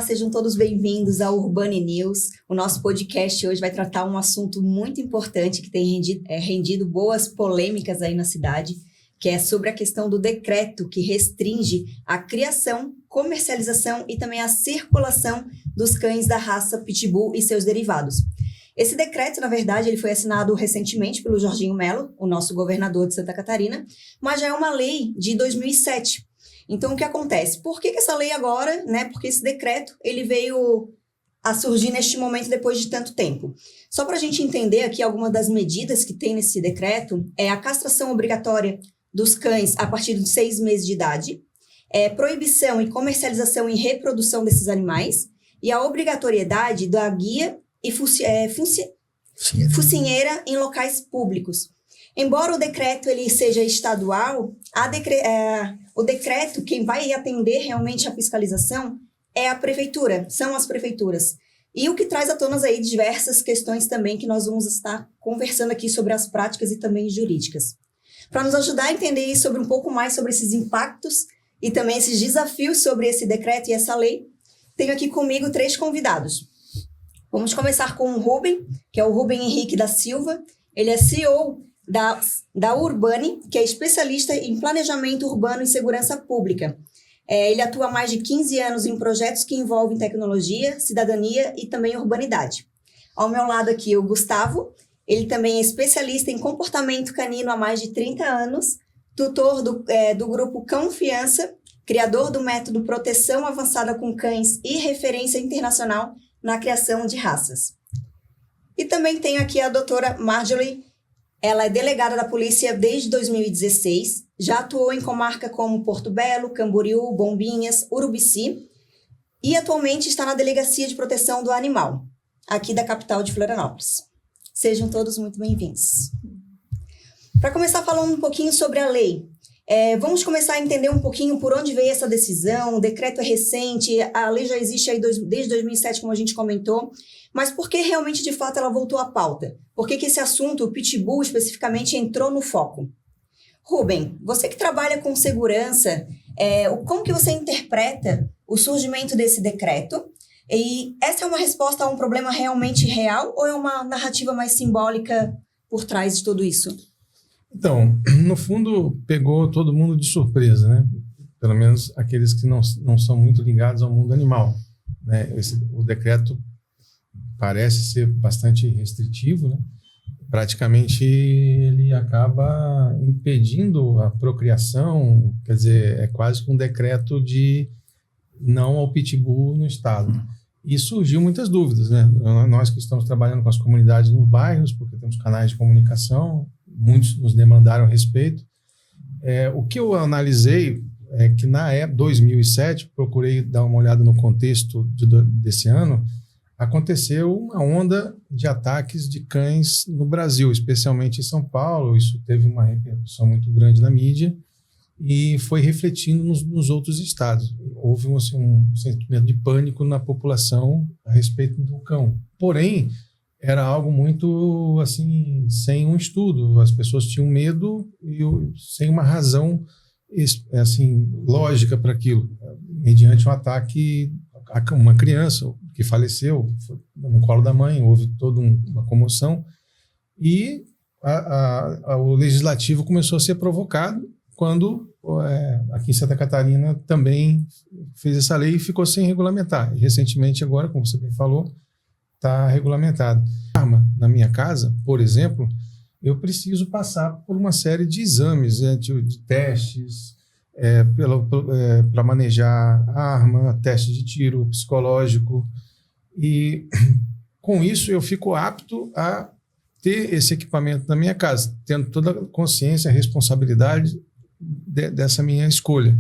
sejam todos bem-vindos ao Urbane News. O nosso podcast hoje vai tratar um assunto muito importante que tem rendido boas polêmicas aí na cidade, que é sobre a questão do decreto que restringe a criação, comercialização e também a circulação dos cães da raça Pitbull e seus derivados. Esse decreto, na verdade, ele foi assinado recentemente pelo Jorginho Melo, o nosso governador de Santa Catarina, mas já é uma lei de 2007. Então, o que acontece? Por que essa lei agora, né? Porque esse decreto, ele veio a surgir neste momento depois de tanto tempo. Só para a gente entender aqui algumas das medidas que tem nesse decreto, é a castração obrigatória dos cães a partir de 6 meses de idade, proibição e comercialização e reprodução desses animais, e a obrigatoriedade da guia e focinheira em locais públicos. Embora o decreto ele seja estadual, o decreto, quem vai atender realmente a fiscalização é a prefeitura, são as prefeituras. E o que traz à tona aí diversas questões também que nós vamos estar conversando aqui sobre as práticas e também jurídicas. Para nos ajudar a entender um pouco mais sobre esses impactos e também esses desafios sobre esse decreto e essa lei, tenho aqui comigo 3 convidados. Vamos começar com o Rubem, que é o Rubem Henrique da Silva. Ele é CEO da Urbane, que é especialista em planejamento urbano e segurança pública. Ele atua há mais de 15 anos em projetos que envolvem tecnologia, cidadania e também urbanidade. Ao meu lado aqui, o Gustavo. Ele também é especialista em comportamento canino há mais de 30 anos, tutor do grupo Cãofiança, criador do método Proteção Avançada com Cães e referência internacional na criação de raças. E também tenho aqui a doutora Marjorie. Ela é delegada da polícia desde 2016, já atuou em comarca como Porto Belo, Camboriú, Bombinhas, Urubici e atualmente está na Delegacia de Proteção do Animal, aqui da capital de Florianópolis. Sejam todos muito bem-vindos. Para começar falando um pouquinho sobre a lei, vamos começar a entender um pouquinho por onde veio essa decisão. O decreto é recente, a lei já existe aí desde 2007, como a gente comentou, mas por que realmente, de fato, ela voltou à pauta? Por que esse assunto, o Pitbull especificamente, entrou no foco? Rubem, você que trabalha com segurança, como que você interpreta o surgimento desse decreto? E essa é uma resposta a um problema realmente real ou é uma narrativa mais simbólica por trás de tudo isso? Então, no fundo, pegou todo mundo de surpresa, né? Pelo menos aqueles que não são muito ligados ao mundo animal, né? O decreto parece ser bastante restritivo, né? Praticamente ele acaba impedindo a procriação, quer dizer, é quase que um decreto de não ao pitbull no estado. E surgiu muitas dúvidas, né? Nós que estamos trabalhando com as comunidades nos bairros, porque temos canais de comunicação, muitos nos demandaram a respeito. O que eu analisei é que na época, 2007, procurei dar uma olhada no contexto desse ano, aconteceu uma onda de ataques de cães no Brasil, especialmente em São Paulo. Isso teve uma repercussão muito grande na mídia e foi refletindo nos outros estados. Houve um sentimento de pânico na população a respeito do cão. Porém, era algo muito assim, sem um estudo. As pessoas tinham medo e sem uma razão assim, lógica para aquilo, mediante um ataque a uma criança que faleceu no colo da mãe. Houve toda uma comoção e o legislativo começou a ser provocado quando aqui em Santa Catarina também fez essa lei e ficou sem regulamentar. E recentemente agora, como você bem falou, está regulamentado. Na minha casa, por exemplo, eu preciso passar por uma série de exames, de testes, para manejar a arma, teste de tiro psicológico, e com isso eu fico apto a ter esse equipamento na minha casa, tendo toda a consciência, a responsabilidade dessa minha escolha.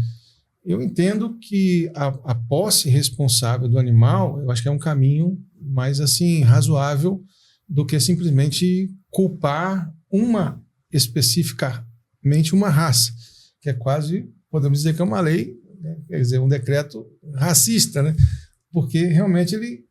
Eu entendo que a posse responsável do animal, eu acho que é um caminho mais assim razoável do que simplesmente culpar especificamente uma raça, que é quase, podemos dizer que é uma lei, né? Quer dizer, um decreto racista, né? Porque realmente ele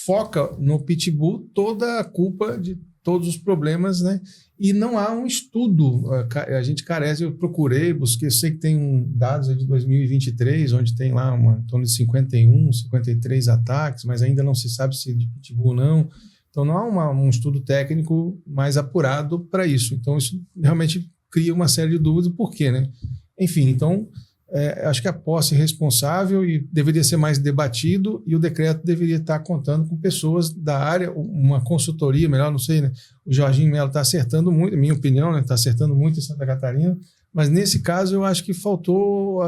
foca no pitbull toda a culpa de todos os problemas, né? E não há um estudo, a gente carece, eu procurei, busquei, eu sei que tem dados de 2023, onde tem lá em torno de 51, 53 ataques, mas ainda não se sabe se é de pitbull ou não. Então não há um estudo técnico mais apurado para isso. Então isso realmente cria uma série de dúvidas, por quê, né? Enfim, então acho que a posse é responsável e deveria ser mais debatido, e o decreto deveria estar contando com pessoas da área, uma consultoria, melhor, não sei, né? O Jorginho Melo está acertando muito, minha opinião, né? Está acertando muito em Santa Catarina, mas nesse caso eu acho que faltou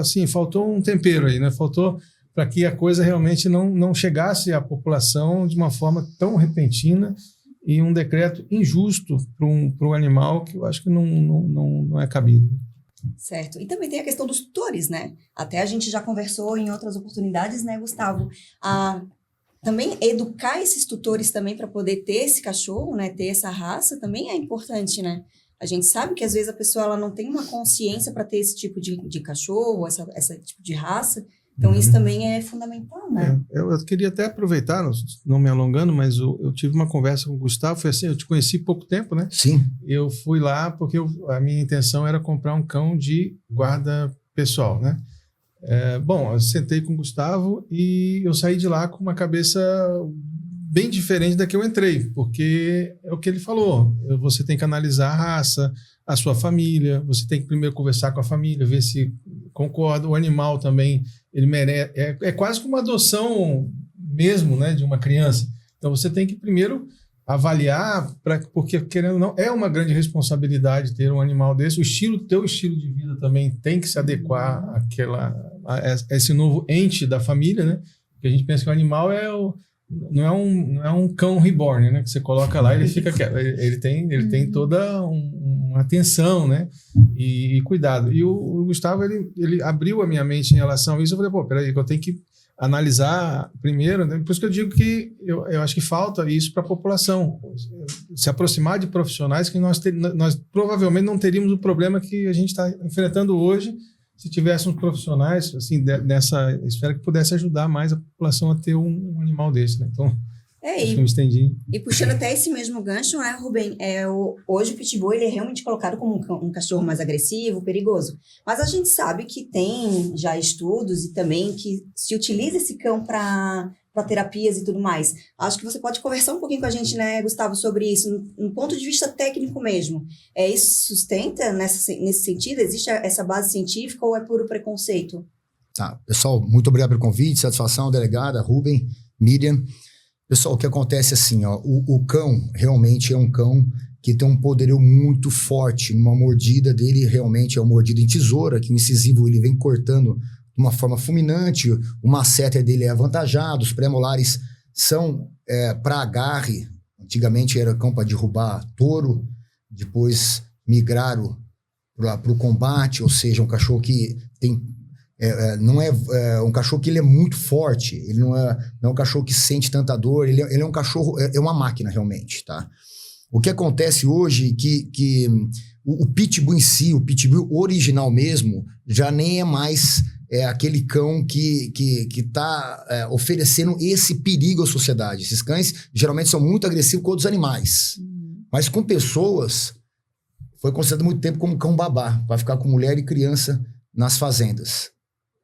um tempero aí, né? Faltou para que a coisa realmente não chegasse à população de uma forma tão repentina, e um decreto injusto para um animal que eu acho que não é cabido. Certo. E também tem a questão dos tutores, né? Até a gente já conversou em outras oportunidades, né, Gustavo? Também educar esses tutores também para poder ter esse cachorro, né, ter essa raça, também é importante, né? A gente sabe que às vezes a pessoa ela não tem uma consciência para ter esse tipo de cachorro, esse tipo de raça. Então, isso também é fundamental, né? Eu queria até aproveitar, não me alongando, mas eu tive uma conversa com o Gustavo, foi assim, eu te conheci pouco tempo, né? Sim. Eu fui lá porque a minha intenção era comprar um cão de guarda pessoal, né? Bom, eu sentei com o Gustavo e eu saí de lá com uma cabeça bem diferente da que eu entrei, porque é o que ele falou, você tem que analisar a raça, a sua família, você tem que primeiro conversar com a família, ver se concorda, o animal também, ele merece, é quase como uma adoção mesmo, né, de uma criança. Então você tem que primeiro avaliar, porque querendo ou não, é uma grande responsabilidade ter um animal desse, teu estilo de vida também tem que se adequar a esse novo ente da família, né, porque a gente pensa que o animal não é um cão reborn, né, que você coloca lá e ele fica quieto, ele tem toda uma atenção, né, e cuidado. E o Gustavo, ele abriu a minha mente em relação a isso. Eu falei, peraí, que eu tenho que analisar primeiro, né? Por isso que eu digo que eu acho que falta isso para a população, se aproximar de profissionais que nós provavelmente não teríamos o problema que a gente está enfrentando hoje, se tivéssemos profissionais assim, nessa esfera que pudesse ajudar mais a população a ter um animal desse, né? Então, acho que eu me estendi. E puxando até esse mesmo gancho, Rubem, hoje o pitbull ele é realmente colocado como um cachorro mais agressivo, perigoso. Mas a gente sabe que tem já estudos e também que se utiliza esse cão para terapias e tudo mais. Acho que você pode conversar um pouquinho com a gente, né, Gustavo, sobre isso, no ponto de vista técnico mesmo. Isso sustenta nesse sentido? Existe essa base científica ou é puro preconceito? Tá, pessoal, muito obrigado pelo convite, satisfação, delegada, Rubem, Miriam. Pessoal, o que acontece assim, ó, o cão realmente é um cão que tem um poderio muito forte, uma mordida dele realmente é uma mordida em tesoura, que o incisivo ele vem cortando de uma forma fulminante, o masseter dele é avantajado, os pré-molares são para agarre, antigamente era cão para derrubar touro, depois migraram para o combate, ou seja, um cachorro que tem... não é um cachorro que ele é muito forte, ele não é um cachorro que sente tanta dor, ele é um cachorro, é uma máquina realmente, tá? O que acontece hoje que o pitbull em si, o pitbull original mesmo, já nem é mais aquele cão que tá oferecendo esse perigo à sociedade. Esses cães geralmente são muito agressivos com outros animais, mas com pessoas foi considerado muito tempo como cão babá, para ficar com mulher e criança nas fazendas.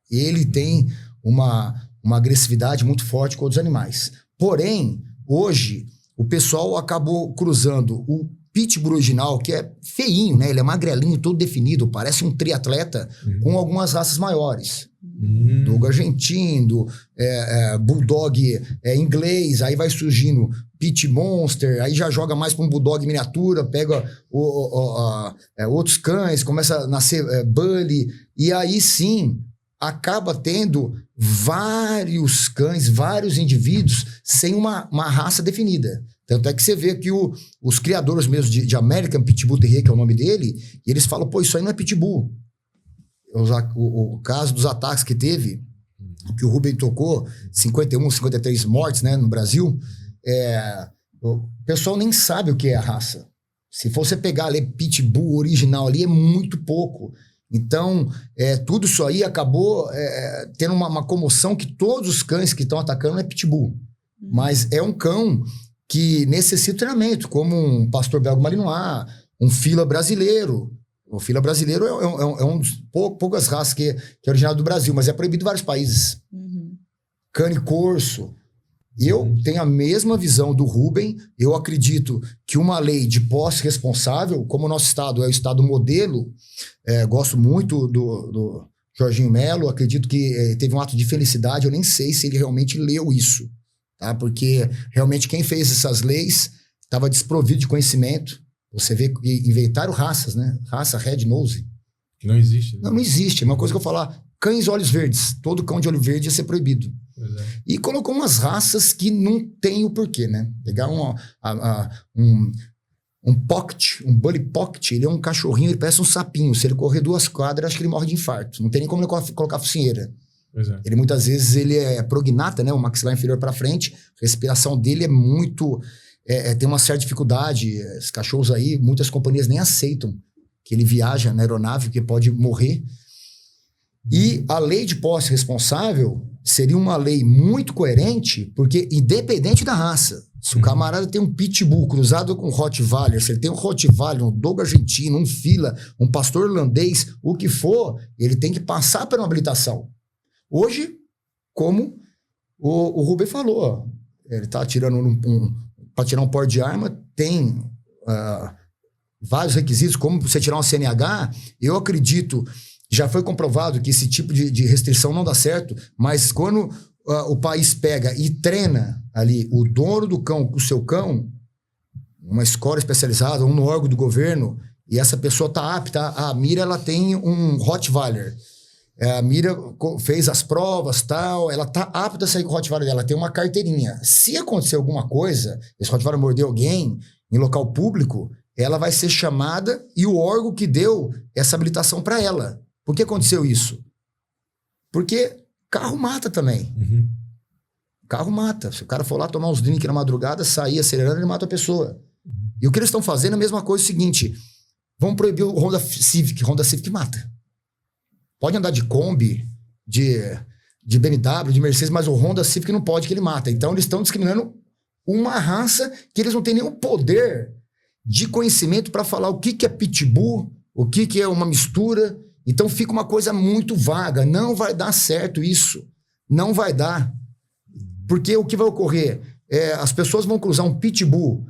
Ele tem uma agressividade muito forte com outros animais. Porém, hoje, o pessoal acabou cruzando o pitbull original, que é feinho, né? Ele é magrelinho, todo definido, parece um triatleta, com algumas raças maiores. Dogo argentino, bulldog inglês, aí vai surgindo pit monster, aí já joga mais para um bulldog miniatura, pega outros cães, começa a nascer bully, e aí sim acaba tendo vários cães, vários indivíduos sem uma raça definida. Tanto é que você vê que os criadores mesmo de American Pitbull Terrier, que é o nome dele, e eles falam, isso aí não é pitbull. O caso dos ataques que teve, que o Rubem tocou, 51, 53 mortes, né, no Brasil, o pessoal nem sabe o que é a raça. Se você pegar ali pitbull original ali, é muito pouco. Então, tudo isso aí acabou tendo uma comoção que todos os cães que estão atacando é pitbull. Mas é um cão que necessitam treinamento, como um pastor belga malinois, um fila brasileiro. O fila brasileiro é um dos poucas raças que é originário do Brasil, mas é proibido em vários países. Cane corso. Eu tenho a mesma visão do Rubem. Eu acredito que uma lei de posse responsável, como o nosso estado é o estado modelo, gosto muito do Jorginho Melo, acredito que teve um ato de felicidade, eu nem sei se ele realmente leu isso, tá? Porque realmente quem fez essas leis estava desprovido de conhecimento. Você vê que inventaram raças, né? Raça red nose. Que não existe. Né? Não existe. É uma coisa que eu falar, cães olhos verdes. Todo cão de olho verde ia ser proibido. E colocou umas raças que não tem o porquê, né? Pegar um pocket, um bully pocket, ele é um cachorrinho, ele parece um sapinho. Se ele correr 2 quadras, acho que ele morre de infarto. Não tem nem como ele colocar focinheira. Ele muitas vezes ele é prognata, né? O maxilar inferior para frente. A respiração dele é muito... tem uma certa dificuldade. Esses cachorros aí, muitas companhias nem aceitam que ele viaja na aeronave, que pode morrer. E a lei de posse responsável seria uma lei muito coerente, porque independente da raça, se o camarada tem um pitbull cruzado com um Rottweiler, se ele tem um Rottweiler, um dogo argentino, um fila, um pastor irlandês, o que for, ele tem que passar por uma habilitação. Hoje, como o Rubem falou, ele está tirando para tirar um porte de arma, tem vários requisitos, como você tirar um CNH. Eu acredito, já foi comprovado que esse tipo de restrição não dá certo, mas quando o país pega e treina ali o dono do cão com o seu cão, uma escola especializada, um órgão do governo, e essa pessoa está apta, a Mira ela tem um Rottweiler, a Mira fez as provas, tal, ela está apta a sair com o Rottweiler dela, tem uma carteirinha. Se acontecer alguma coisa, esse Rottweiler morder alguém em local público, ela vai ser chamada e o órgão que deu essa habilitação para ela. Por que aconteceu isso? Porque carro mata também. Carro mata. Se o cara for lá tomar uns drinks na madrugada, sair acelerando, ele mata a pessoa. E o que eles estão fazendo é a mesma coisa, é o seguinte, vamos proibir o Honda Civic mata. Pode andar de Kombi, de BMW, de Mercedes, mas o Honda Civic não pode, que ele mata. Então eles estão discriminando uma raça que eles não têm nenhum poder de conhecimento para falar o que é pitbull, o que é uma mistura. Então fica uma coisa muito vaga. Não vai dar certo isso. Não vai dar. Porque o que vai ocorrer? As pessoas vão cruzar um pitbull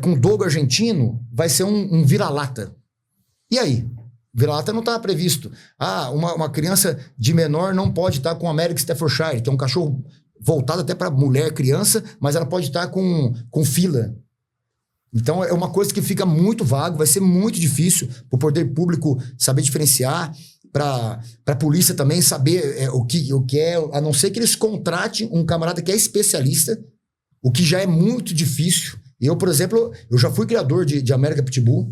com um dogo argentino, vai ser um vira-lata. E aí? Vira-lata não estava previsto. Uma criança de menor não pode estar com American Staffordshire, que é um cachorro voltado até para mulher, criança, mas ela pode estar com fila. Então é uma coisa que fica muito vago, vai ser muito difícil para o poder público saber diferenciar, para a polícia também saber o que é, a não ser que eles contratem um camarada que é especialista, o que já é muito difícil. Eu, por exemplo, eu já fui criador de American Pitbull,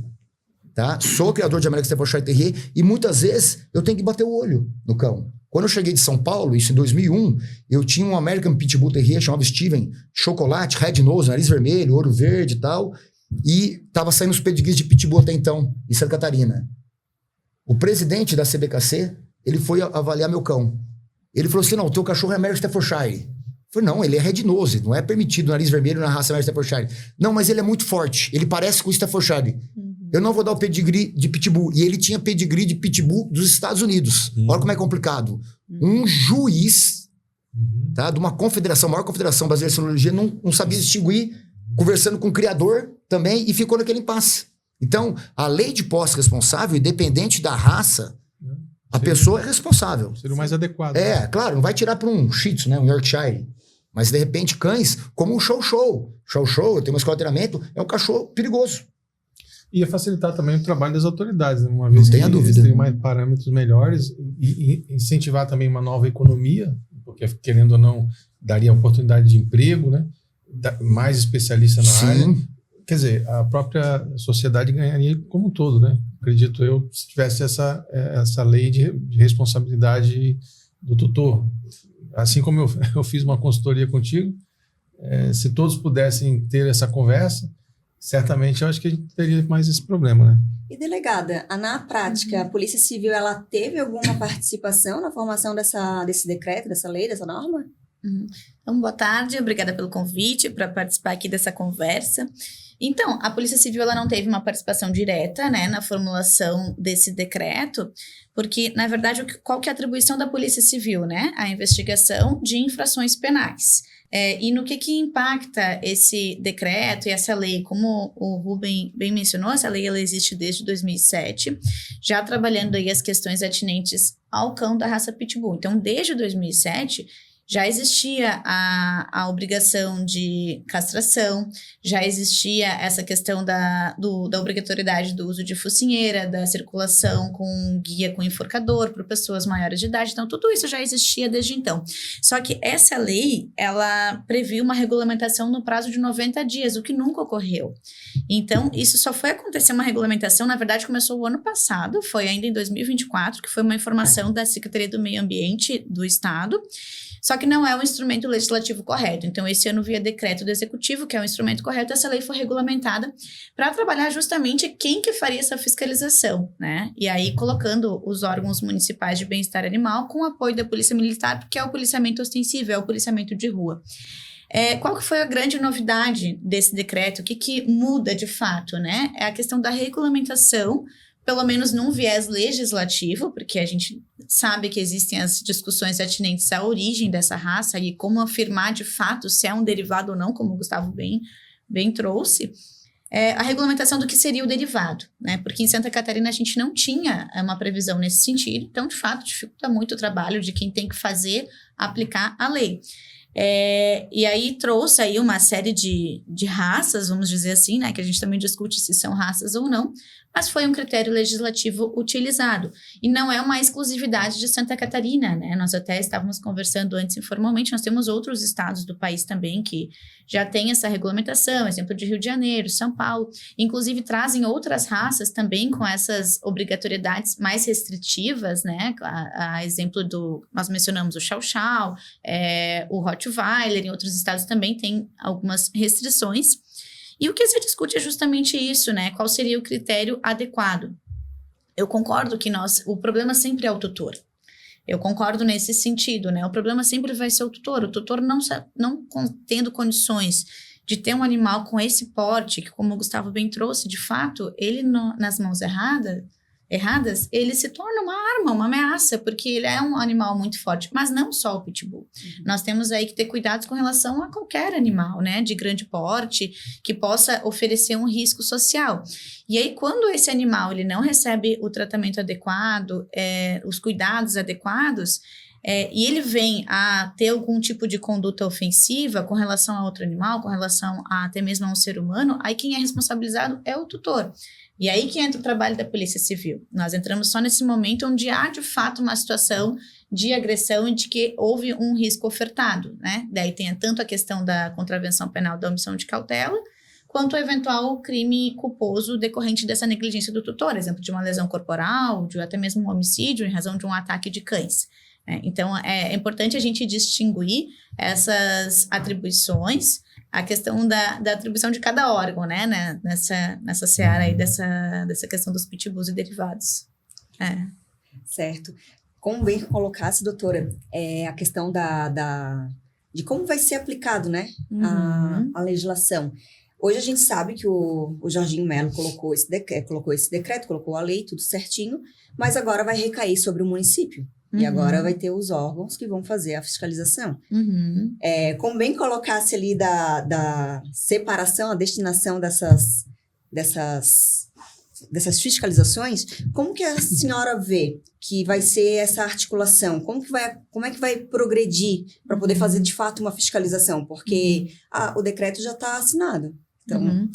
tá? Sou criador de American Staffordshire Terrier e muitas vezes eu tenho que bater o olho no cão. Quando eu cheguei de São Paulo, isso em 2001, eu tinha um American Pitbull Terrier chamado Steven, chocolate, red nose, nariz vermelho, olho verde e tal, e tava saindo os pedigrees de Pitbull até então, em Santa Catarina. O presidente da CBKC, ele foi avaliar meu cão. Ele falou assim, não, o teu cachorro é American Staffordshire. Eu falei, não, ele é red nose, não é permitido nariz vermelho na raça American Staffordshire. Não, mas ele é muito forte, ele parece com o Staffordshire. Eu não vou dar o pedigree de Pitbull. E ele tinha pedigree de Pitbull dos Estados Unidos. Olha como é complicado. Um juiz, tá, de uma confederação, a maior confederação brasileira de sinologia, não sabia distinguir, conversando com o criador também, e ficou naquele impasse. Então, a lei de posse responsável, independente da raça, a pessoa é responsável. Seria o mais adequado. Claro, não vai tirar para um Shih Tzu, né, um Yorkshire. Mas, de repente, cães, como um Chow-Chow. Chow-Chow, tem uma escola de treinamento, é um cachorro perigoso. Ia facilitar também o trabalho das autoridades, né? Uma vez não tenha dúvida. Eles têm mais parâmetros melhores e incentivar também uma nova economia, porque, querendo ou não, daria oportunidade de emprego, né? Mais especialista na área. Quer dizer, a própria sociedade ganharia como um todo, né? Acredito eu, se tivesse essa lei de responsabilidade do tutor. Assim como eu fiz uma consultoria contigo, se todos pudessem ter essa conversa, certamente eu acho que a gente teria mais esse problema, né? E delegada, na prática, a Polícia Civil, ela teve alguma participação na formação desse decreto, dessa lei, dessa norma? Então, boa tarde, obrigada pelo convite para participar aqui dessa conversa. Então, a Polícia Civil ela não teve uma participação direta, né, na formulação desse decreto, porque, na verdade, qual que é a atribuição da Polícia Civil, né? A investigação de infrações penais. E no que impacta esse decreto e essa lei? Como o Rubem bem mencionou, essa lei ela existe desde 2007, já trabalhando aí as questões atinentes ao cão da raça Pitbull. Então, desde 2007... já existia a obrigação de castração, já existia essa questão da obrigatoriedade do uso de focinheira, da circulação com guia com enforcador para pessoas maiores de idade. Então, tudo isso já existia desde então. Só que essa lei, ela previu uma regulamentação no prazo de 90 dias, o que nunca ocorreu. Então, isso só foi acontecer uma regulamentação, na verdade, começou o ano passado, foi ainda em 2024, que foi uma informação da Secretaria do Meio Ambiente do Estado, só que não é um instrumento legislativo correto. Então, esse ano, via decreto do Executivo, que é o instrumento correto, essa lei foi regulamentada para trabalhar justamente quem que faria essa fiscalização, né? E aí, colocando os órgãos municipais de bem-estar animal com o apoio da Polícia Militar, porque é o policiamento ostensivo, é o policiamento de rua. Qual que foi a grande novidade desse decreto? O que muda de fato, né? É a questão da regulamentação, pelo menos num viés legislativo, porque a gente sabe que existem as discussões atinentes à origem dessa raça e como afirmar de fato se é um derivado ou não, como o Gustavo bem trouxe, a regulamentação do que seria o derivado, né? Porque em Santa Catarina a gente não tinha uma previsão nesse sentido, então de fato dificulta muito o trabalho de quem tem que aplicar a lei. E aí trouxe aí uma série de raças, vamos dizer assim, né, que a gente também discute se são raças ou não, mas foi um critério legislativo utilizado. E não é uma exclusividade de Santa Catarina, né? Nós até estávamos conversando antes informalmente, nós temos outros estados do país também que já têm essa regulamentação, exemplo de Rio de Janeiro, São Paulo, inclusive trazem outras raças também com essas obrigatoriedades mais restritivas, né? A exemplo nós mencionamos o Chow Chow, o Rottweiler, em outros estados também tem algumas restrições. E o que se discute é justamente isso, né? Qual seria o critério adequado? Eu concordo que o problema sempre é o tutor. Eu concordo nesse sentido, né? O problema sempre vai ser o tutor. O tutor não tendo condições de ter um animal com esse porte, que como o Gustavo bem trouxe, de fato, ele nas mãos erradas, ele se torna uma arma, uma ameaça, porque ele é um animal muito forte, mas não só o pitbull. Nós temos aí que ter cuidados com relação a qualquer animal, né, de grande porte, que possa oferecer um risco social. E aí, quando esse animal ele não recebe o tratamento adequado, os cuidados adequados, e ele vem a ter algum tipo de conduta ofensiva com relação a outro animal, com relação até mesmo a um ser humano, aí quem é responsabilizado é o tutor. E aí que entra o trabalho da Polícia Civil. Nós entramos só nesse momento onde há, de fato, uma situação de agressão e de que houve um risco ofertado, né? Daí tem tanto a questão da contravenção penal da omissão de cautela, quanto o eventual crime culposo decorrente dessa negligência do tutor, exemplo de uma lesão corporal, de até mesmo um homicídio em razão de um ataque de cães. Então, é importante a gente distinguir essas atribuições, a questão da atribuição de cada órgão, né, nessa seara aí dessa questão dos pitbulls e derivados. Certo. Como bem colocasse, doutora, a questão de como vai ser aplicado, né, a legislação. Hoje a gente sabe que o Jorginho Melo colocou esse decreto, colocou a lei, tudo certinho, mas agora vai recair sobre o município. E agora vai ter os órgãos que vão fazer a fiscalização. Como bem colocasse ali da separação, a destinação dessas fiscalizações, como que a senhora vê que vai ser essa articulação? Como é que vai progredir para poder fazer de fato uma fiscalização? Porque o decreto já está assinado. Então,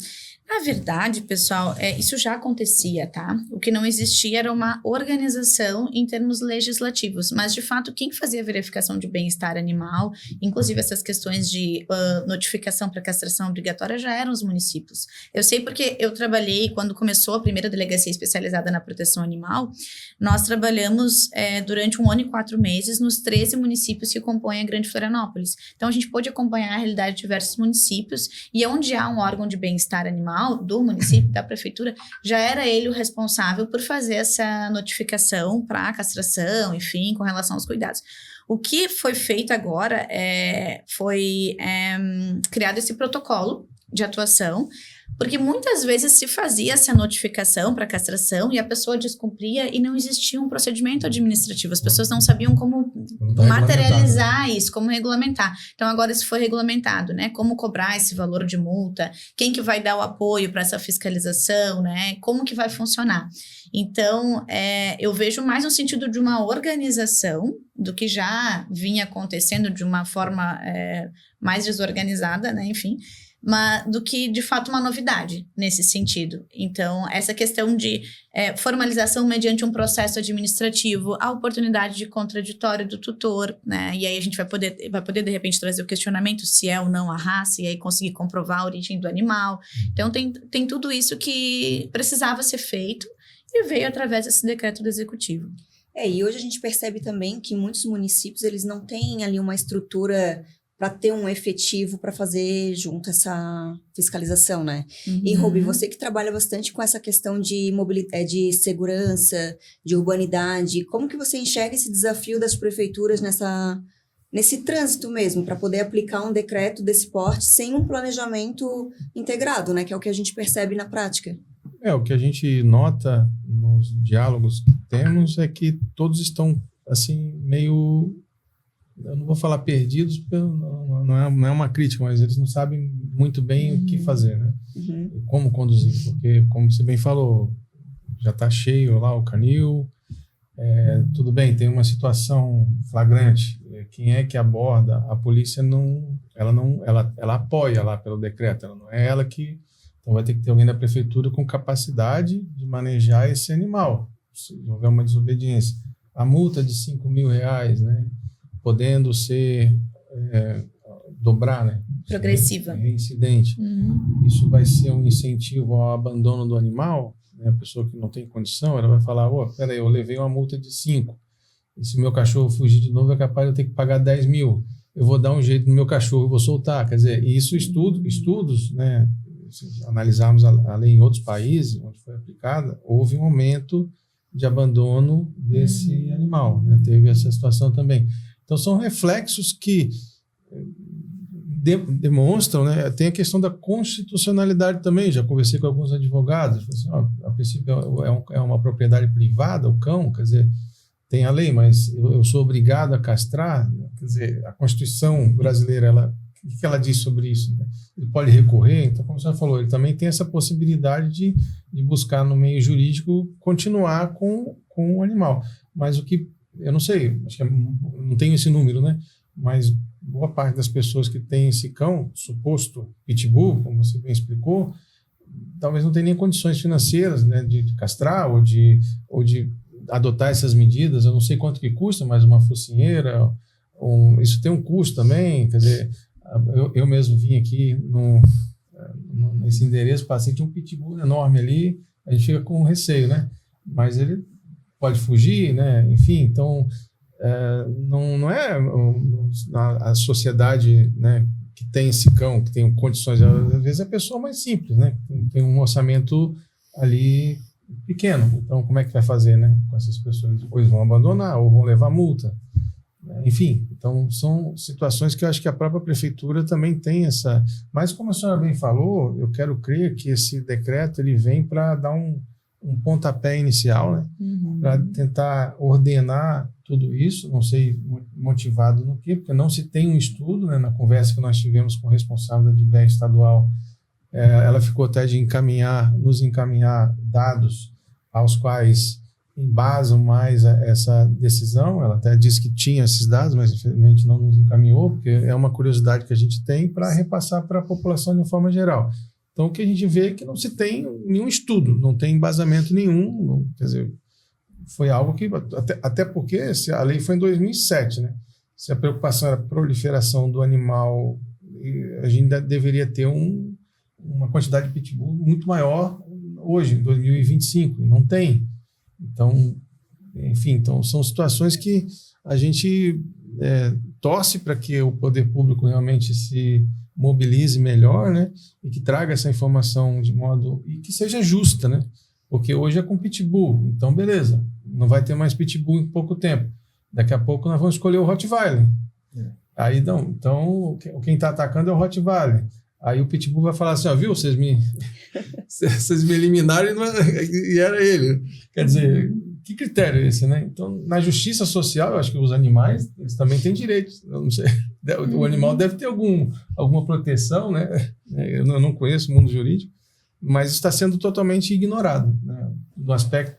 Na verdade, pessoal, isso já acontecia, tá? O que não existia era uma organização em termos legislativos, mas, de fato, quem fazia a verificação de bem-estar animal, inclusive essas questões de notificação para castração obrigatória, já eram os municípios. Eu sei porque eu trabalhei, quando começou a primeira delegacia especializada na proteção animal, nós trabalhamos durante 1 ano e 4 meses nos 13 municípios que compõem a Grande Florianópolis. Então, a gente pôde acompanhar a realidade de diversos municípios, e onde há um órgão de bem-estar animal, do município, da prefeitura, já era ele o responsável por fazer essa notificação para castração, enfim, com relação aos cuidados. O que foi feito agora foi criado esse protocolo de atuação, porque muitas vezes se fazia essa notificação para castração e a pessoa descumpria e não existia um procedimento administrativo. As pessoas não sabiam como materializar isso, como regulamentar. Então, agora isso foi regulamentado, né? Como cobrar esse valor de multa, quem que vai dar o apoio para essa fiscalização, né? Como que vai funcionar. Então, eu vejo mais no sentido de uma organização do que já vinha acontecendo de uma forma mais desorganizada, né? Enfim, mas do que, de fato, uma novidade nesse sentido. Então, essa questão de formalização mediante um processo administrativo, a oportunidade de contraditório do tutor, né? E aí a gente vai poder, de repente, trazer o questionamento se é ou não a raça, e aí conseguir comprovar a origem do animal. Então, tem tudo isso que precisava ser feito e veio através desse decreto do executivo. E hoje a gente percebe também que muitos municípios, eles não têm ali uma estrutura para ter um efetivo para fazer junto essa fiscalização, né? Uhum. E, Ruby, você que trabalha bastante com essa questão de mobilidade, de segurança, de urbanidade, como que você enxerga esse desafio das prefeituras nesse trânsito mesmo, para poder aplicar um decreto desse porte sem um planejamento integrado, né? Que é o que a gente percebe na prática. O que a gente nota nos diálogos que temos é que todos estão, assim, meio... Eu não vou falar perdidos, porque não é uma crítica, mas eles não sabem muito bem o que fazer, né? Uhum. Como conduzir, porque, como você bem falou, já está cheio lá o canil, tudo bem, tem uma situação flagrante, quem é que aborda? A polícia ela apoia lá pelo decreto, ela não é ela que... Então vai ter que ter alguém da prefeitura com capacidade de manejar esse animal, se houver uma desobediência. A multa de R$5.000, né? Podendo ser dobrar, né? Progressiva. Reincidente. Uhum. Isso vai ser um incentivo ao abandono do animal, né? A pessoa que não tem condição, ela vai falar, peraí, eu levei uma multa de 5, e se meu cachorro fugir de novo é capaz de eu ter que pagar 10.000. Eu vou dar um jeito no meu cachorro, eu vou soltar. Quer dizer, isso estudos, né? Se analisarmos a lei em outros países, onde foi aplicada, houve um aumento de abandono desse animal, né? Teve essa situação também. Então, são reflexos que demonstram, né? Tem a questão da constitucionalidade também. Já conversei com alguns advogados. Assim, a princípio, é uma propriedade privada, o cão, quer dizer, tem a lei, mas eu sou obrigado a castrar. Quer dizer, a Constituição brasileira, o que ela diz sobre isso? Né? Ele pode recorrer. Então, como você falou, ele também tem essa possibilidade de buscar no meio jurídico continuar com o animal. Mas o que eu não sei, acho que não tenho esse número, né? Mas boa parte das pessoas que têm esse cão, suposto pitbull, como você bem explicou, talvez não tenha nem condições financeiras, né, de castrar ou de adotar essas medidas. Eu não sei quanto que custa, mas uma focinheira, isso tem um custo também. Quer dizer, eu mesmo vim aqui nesse endereço, passei, tinha um pitbull enorme ali, a gente fica com receio, né? Mas ele pode fugir, né? Enfim, então não é a sociedade, né, que tem esse cão, que tem condições, às vezes é a pessoa mais simples, né? Tem um orçamento ali pequeno. Então, como é que vai fazer, né, com essas pessoas? Depois vão abandonar ou vão levar multa. Enfim, então são situações que eu acho que a própria prefeitura também tem essa... Mas, como a senhora bem falou, eu quero crer que esse decreto ele vem para dar um pontapé inicial, né? Uhum. Para tentar ordenar tudo isso, não sei motivado no quê, porque não se tem um estudo, né? Na conversa que nós tivemos com o responsável da DIBEA estadual, ela ficou até de nos encaminhar dados aos quais embasam mais essa decisão. Ela até disse que tinha esses dados, mas infelizmente não nos encaminhou, porque é uma curiosidade que a gente tem para repassar para a população de uma forma geral. Então, o que a gente vê é que não se tem nenhum estudo, não tem embasamento nenhum, quer dizer, foi algo que, até porque a lei foi em 2007, né? Se a preocupação era a proliferação do animal, a gente ainda deveria ter uma quantidade de pitbull muito maior hoje, em 2025, e não tem. Então, enfim, são situações que a gente torce para que o poder público realmente se mobilize melhor, né? E que traga essa informação de modo... e que seja justa, né? Porque hoje é com pitbull, então beleza, não vai ter mais pitbull em pouco tempo. Daqui a pouco nós vamos escolher o Rottweiler. Aí, não, então, quem está atacando é o Rottweiler. Aí o Pitbull vai falar assim, ó, viu, vocês me eliminaram e era ele. Quer dizer, que critério é esse, né? Então, na justiça social, eu acho que os animais, eles também têm direitos. Eu não sei, o animal deve ter alguma proteção, né? Eu não conheço o mundo jurídico, mas está sendo totalmente ignorado, né?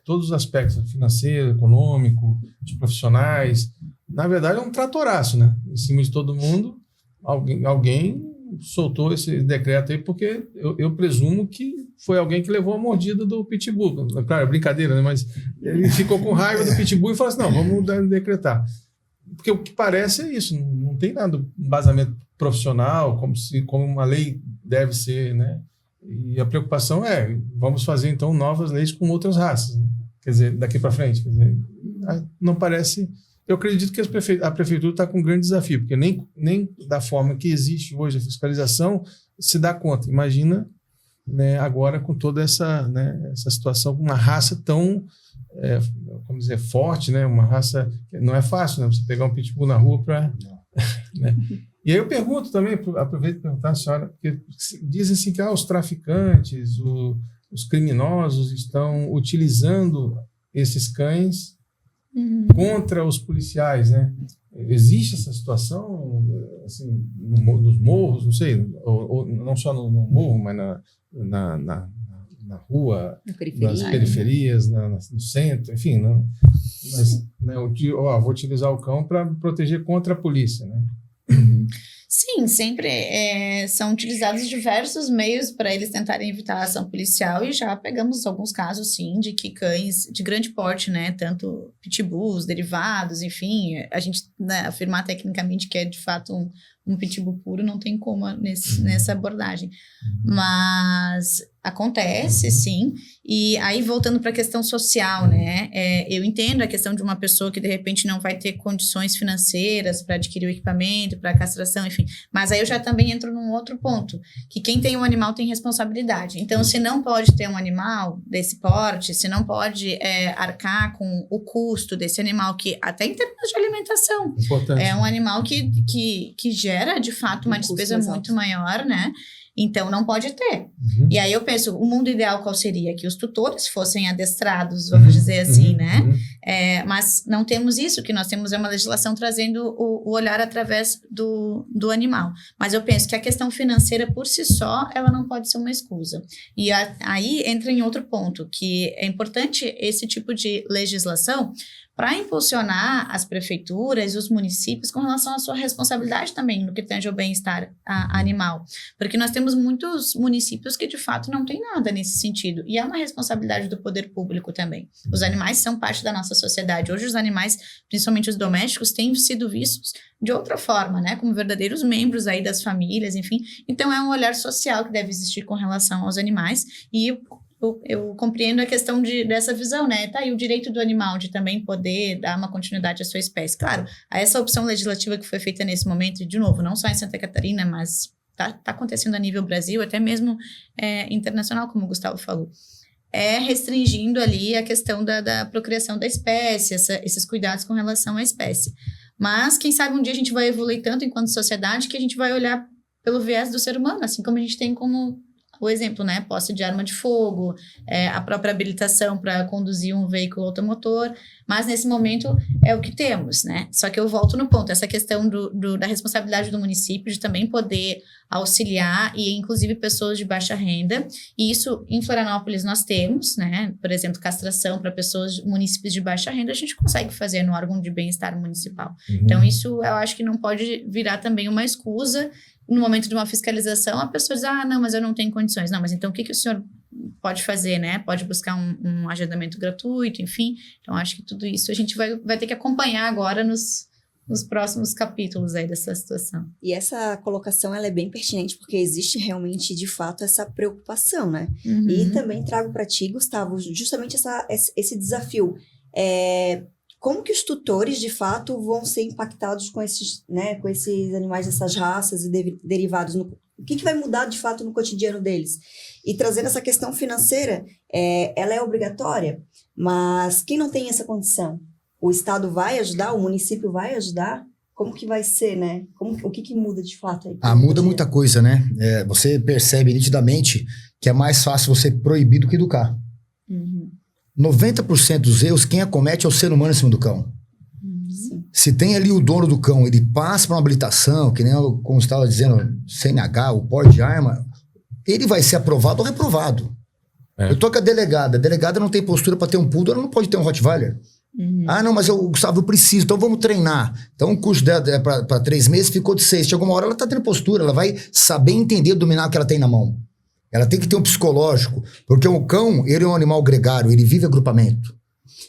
Todos os aspectos, financeiro, econômico, dos profissionais. Na verdade, é um tratoraço, né? Em cima de todo mundo, alguém soltou esse decreto aí, porque eu presumo que foi alguém que levou a mordida do Pitbull. Claro, é brincadeira, né? Mas ele ficou com raiva do Pitbull e falou assim, não, vamos decretar. Porque o que parece é isso, não tem nada, um embasamento profissional, como uma lei deve ser, né? E a preocupação é, vamos fazer então novas leis com outras raças, né? Quer dizer, daqui para frente. Quer dizer, não parece... Eu acredito que a prefeitura está com um grande desafio, porque nem da forma que existe hoje a fiscalização se dá conta. Imagina, né, agora com toda essa situação, uma raça tão, como dizer, forte, né, uma raça que não é fácil, né, você pegar um pitbull na rua para... Né. E aí eu pergunto também, aproveito para perguntar à senhora, porque dizem assim que os traficantes, os criminosos estão utilizando esses cães contra os policiais, né? Existe essa situação, assim, nos morros, não sei, ou não só no morro, mas na rua, nas periferias, no centro, enfim. Mas, né, vou utilizar o cão para proteger contra a polícia, né? Sim, sempre são utilizados diversos meios para eles tentarem evitar a ação policial e já pegamos alguns casos, sim, de que cães de grande porte, né, tanto pitbulls, derivados, enfim, a gente, né, afirmar tecnicamente que é de fato um pitbull puro não tem como nessa abordagem, mas acontece, sim, e aí voltando para a questão social, né, eu entendo a questão de uma pessoa que de repente não vai ter condições financeiras para adquirir o equipamento, para castração, enfim, mas aí eu já também entro num outro ponto, que quem tem um animal tem responsabilidade, então se não pode ter um animal desse porte, se não pode arcar com o custo desse animal, que até em termos de alimentação, importante. É um animal que gera de fato uma despesa muito maior, né? Então, não pode ter. E aí eu penso, o mundo ideal qual seria? Que os tutores fossem adestrados, vamos dizer assim, né? Mas não temos isso, o que nós temos é uma legislação trazendo o olhar através do animal. Mas eu penso que a questão financeira por si só, ela não pode ser uma escusa. E aí entra em outro ponto, que é importante esse tipo de legislação para impulsionar as prefeituras e os municípios com relação à sua responsabilidade também no que tange ao bem-estar animal. Porque nós temos muitos municípios que, de fato, não tem nada nesse sentido. E é uma responsabilidade do poder público também. Os animais são parte da nossa sociedade. Hoje, os animais, principalmente os domésticos, têm sido vistos de outra forma, né? Como verdadeiros membros aí das famílias, enfim. Então, é um olhar social que deve existir com relação aos animais. E eu compreendo a questão dessa visão, né? Tá aí o direito do animal de também poder dar uma continuidade à sua espécie. Claro, essa opção legislativa que foi feita nesse momento, e de novo, não só em Santa Catarina, mas tá acontecendo a nível Brasil, até mesmo internacional, como o Gustavo falou, restringindo ali a questão da procriação da espécie, esses cuidados com relação à espécie. Mas, quem sabe um dia a gente vai evoluir tanto enquanto sociedade que a gente vai olhar pelo viés do ser humano, assim como a gente tem como o exemplo, né, posse de arma de fogo, a própria habilitação para conduzir um veículo automotor, mas nesse momento é o que temos, né? Só que eu volto no ponto, essa questão da responsabilidade do município de também poder auxiliar e inclusive pessoas de baixa renda, e isso em Florianópolis nós temos, né? Por exemplo, castração para municípios de baixa renda, a gente consegue fazer no órgão de bem-estar municipal. Então isso eu acho que não pode virar também uma escusa no momento de uma fiscalização, a pessoa diz, não, mas eu não tenho condições. Não, mas então o que o senhor pode fazer, né? Pode buscar um agendamento gratuito, enfim. Então, acho que tudo isso a gente vai ter que acompanhar agora nos próximos capítulos aí dessa situação. E essa colocação, ela é bem pertinente, porque existe realmente, de fato, essa preocupação, né? E também trago para ti, Gustavo, justamente esse desafio. Como que os tutores, de fato, vão ser impactados com esses animais dessas raças e derivados? O que vai mudar, de fato, no cotidiano deles? E trazendo essa questão financeira, ela é obrigatória, mas quem não tem essa condição? O Estado vai ajudar? O município vai ajudar? Como que vai ser, né? O que muda de fato aí? Muda muita coisa, né? Você percebe nitidamente que é mais fácil você proibir do que educar. 90% dos erros, quem acomete é o ser humano em cima do cão. Se tem ali o dono do cão, ele passa para uma habilitação, que nem como você estava dizendo, CNH, o porte de arma, ele vai ser aprovado ou reprovado. Eu tô com a delegada não tem postura para ter um poodle, ela não pode ter um Rottweiler. Não, mas Gustavo, eu preciso, então vamos treinar. Então o curso dela é para 3 meses, ficou de 6. Chegou uma hora, ela tá tendo postura, ela vai saber entender, dominar o que ela tem na mão. Ela tem que ter um psicológico, porque o cão, ele é um animal gregário, ele vive agrupamento.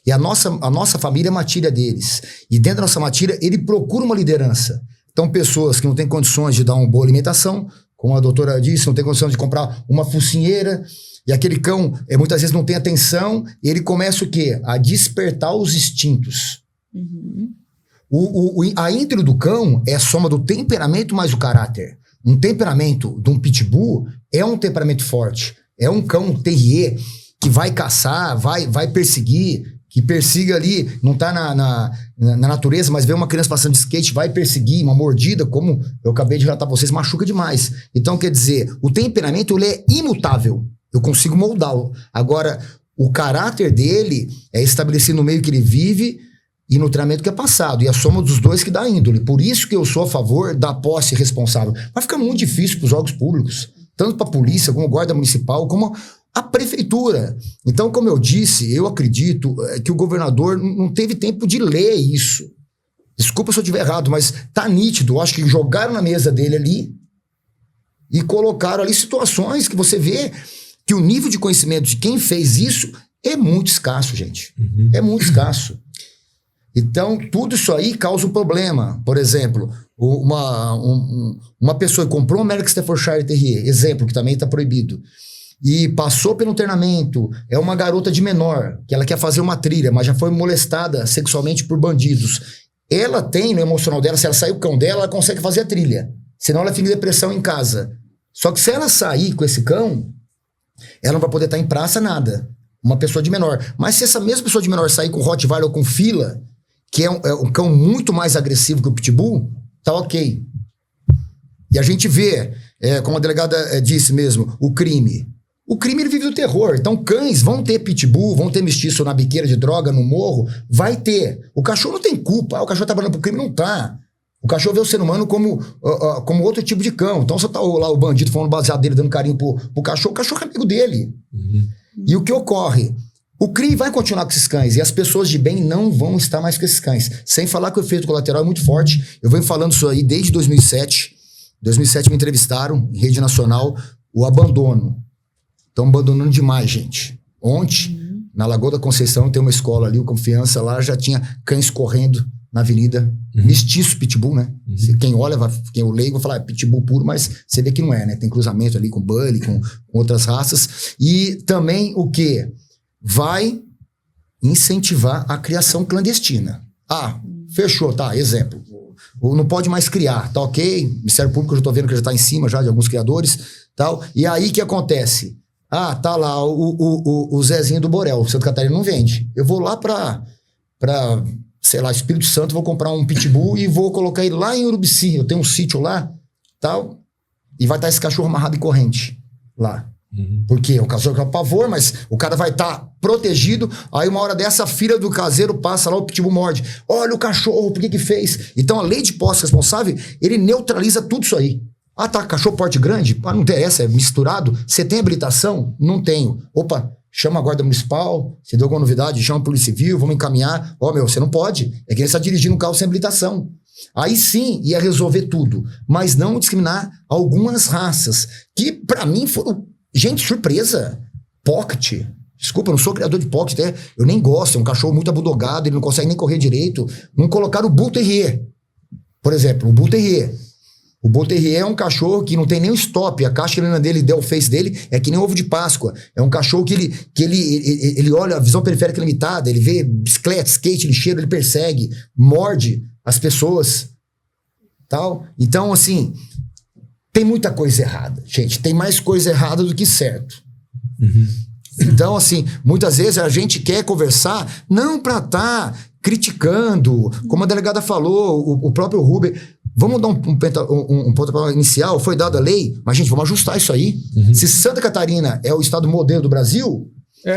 E a nossa família é matilha deles. E dentro da nossa matilha, ele procura uma liderança. Então pessoas que não têm condições de dar uma boa alimentação, como a doutora disse, não tem condição de comprar uma focinheira, e aquele cão, muitas vezes não tem atenção, e ele começa o quê? A despertar os instintos. A índole do cão é a soma do temperamento mais o caráter. Um temperamento de um pitbull é um temperamento forte. É um cão terrier que vai caçar, vai perseguir, que persiga ali, não tá na natureza, mas vê uma criança passando de skate, vai perseguir, uma mordida, como eu acabei de relatar pra vocês, machuca demais. Então, quer dizer, o temperamento, ele é imutável. Eu consigo moldá-lo. Agora, o caráter dele é estabelecido no meio que ele vive e no treinamento que é passado. E a soma dos dois que dá a índole. Por isso que eu sou a favor da posse responsável. Vai ficar muito difícil para os órgãos públicos. Tanto para a polícia, como a guarda municipal, como a prefeitura. Então, como eu disse, eu acredito que o governador não teve tempo de ler isso. Desculpa se eu estiver errado, mas tá nítido. Eu acho que jogaram na mesa dele ali e colocaram ali situações que você vê que o nível de conhecimento de quem fez isso é muito escasso, gente. É muito escasso. Então, tudo isso aí causa um problema. Por exemplo, uma pessoa que comprou um American Staffordshire Terrier, exemplo, que também está proibido, e passou pelo treinamento, é uma garota de menor, que ela quer fazer uma trilha, mas já foi molestada sexualmente por bandidos. Ela tem no emocional dela, se ela sair o cão dela, ela consegue fazer a trilha. Senão ela fica em depressão em casa. Só que se ela sair com esse cão, ela não vai poder estar em praça, nada. Uma pessoa de menor. Mas se essa mesma pessoa de menor sair com Rottweiler ou com fila, que é um cão muito mais agressivo que o Pitbull, tá ok. E a gente vê, como a delegada disse mesmo, o crime. O crime, ele vive do terror. Então cães vão ter Pitbull, vão ter mestiço na biqueira de droga, no morro, vai ter. O cachorro não tem culpa. O cachorro tá trabalhando pro crime, não tá. O cachorro vê o ser humano como outro tipo de cão. Então você tá lá o bandido falando baseado dele, dando carinho pro cachorro, o cachorro é amigo dele. E o que ocorre? O crime vai continuar com esses cães e as pessoas de bem não vão estar mais com esses cães. Sem falar que o efeito colateral é muito forte. Eu venho falando isso aí desde 2007. Em 2007 me entrevistaram em rede nacional, o abandono. Estão abandonando demais, gente. Ontem, na Lagoa da Conceição, tem uma escola ali, o Confiança, lá já tinha cães correndo na avenida. Mestiço pitbull, né? Quem olha, quem é o leigo vai falar pitbull puro, mas você vê que não é, né? Tem cruzamento ali com bully, com outras raças. E também o quê? Vai incentivar a criação clandestina. Fechou, tá, exemplo. Não pode mais criar, tá ok? Ministério Público, eu já tô vendo que já tá em cima já de alguns criadores, tal. E aí, o que acontece? Tá lá o Zezinho do Borel, Santa Catarina não vende. Eu vou lá pra sei lá, Espírito Santo, vou comprar um pitbull e vou colocar ele lá em Urubici. Eu tenho um sítio lá, tal, e vai estar esse cachorro amarrado em corrente lá. Porque o cachorro é pavor, mas o cara vai estar protegido. Aí uma hora dessa, a filha do caseiro passa lá, o pitbull morde. Olha o cachorro, por que fez? Então a lei de posse responsável, ele neutraliza tudo isso aí. Tá, cachorro porte grande? Não interessa, é misturado. Você tem habilitação? Não tenho. Opa, chama a guarda municipal, se deu alguma novidade, chama a polícia civil, vamos encaminhar. Você não pode. É que ele está dirigindo um carro sem habilitação. Aí sim ia resolver tudo. Mas não discriminar algumas raças, que pra mim foram... Gente, surpresa. Pocket. Desculpa, eu não sou criador de pocket, eu nem gosto. É um cachorro muito abudogado, ele não consegue nem correr direito. Não colocaram o Bull Terrier. Por exemplo, o Bull Terrier. O Bull Terrier é um cachorro que não tem nem um stop. A castelina dele, o face dele, é que nem ovo de Páscoa. É um cachorro que ele olha a visão periférica limitada, ele vê bicicleta, skate, ele cheira, ele persegue, morde as pessoas. Tal. Então, assim... Tem muita coisa errada, gente. Tem mais coisa errada do que certo. Então, assim, muitas vezes a gente quer conversar não para estar criticando, como a delegada falou, o próprio Rubem. Vamos dar um pontapé inicial, foi dada a lei, mas, gente, vamos ajustar isso aí. Se Santa Catarina é o estado modelo do Brasil,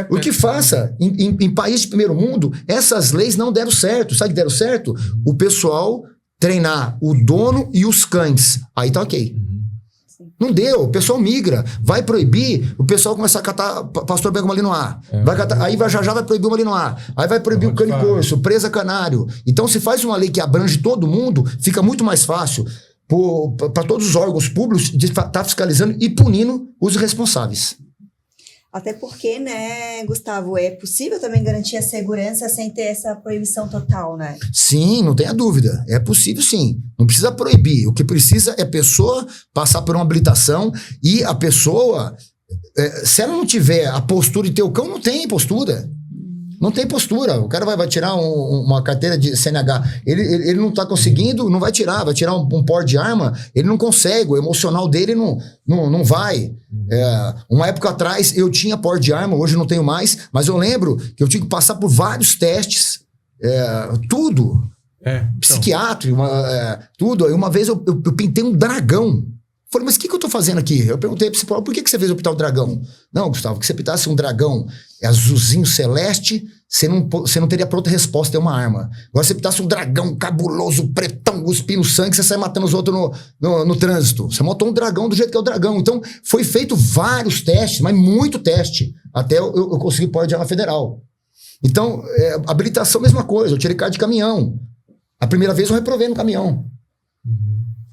o que faça em países de primeiro mundo, essas leis não deram certo. Sabe o que deram certo? O pessoal treinar o dono e os cães. Aí tá ok. Não deu, o pessoal migra. Vai proibir, o pessoal começa a catar pastor Bego Malinois. Aí já vai proibir o Malinois. Aí vai proibir o cano e corso, presa canário. Então, se faz uma lei que abrange todo mundo, fica muito mais fácil para todos os órgãos públicos de estar fiscalizando e punindo os responsáveis. Até porque, né, Gustavo, é possível também garantir a segurança sem ter essa proibição total, né? Sim, não tenha dúvida. É possível, sim. Não precisa proibir. O que precisa é a pessoa passar por uma habilitação e a pessoa, se ela não tiver a postura de ter o cão, não tem postura. Não tem postura. O cara vai tirar uma carteira de CNH. Ele não tá conseguindo, não vai tirar. Vai tirar um porte de arma, ele não consegue. O emocional dele não vai. Uma época atrás eu tinha porte de arma, hoje não tenho mais. Mas eu lembro que eu tinha que passar por vários testes. Tudo. Então. Psiquiátrico, tudo. Aí uma vez eu pintei um dragão. Falei, mas o que eu tô fazendo aqui? Eu perguntei pro psicólogo, por que você fez eu pintar o dragão? Não, Gustavo, que você pintasse um dragão azulzinho celeste, você não teria pronta resposta, é uma arma. Agora você pintasse um dragão cabuloso, pretão, cuspindo sangue, você sai matando os outros no trânsito. Você montou um dragão do jeito que é o dragão. Então, foi feito vários testes, mas muito teste, até eu conseguir porte de arma federal. Então, habilitação, mesma coisa. Eu tirei carta de caminhão. A primeira vez eu reprovei no caminhão.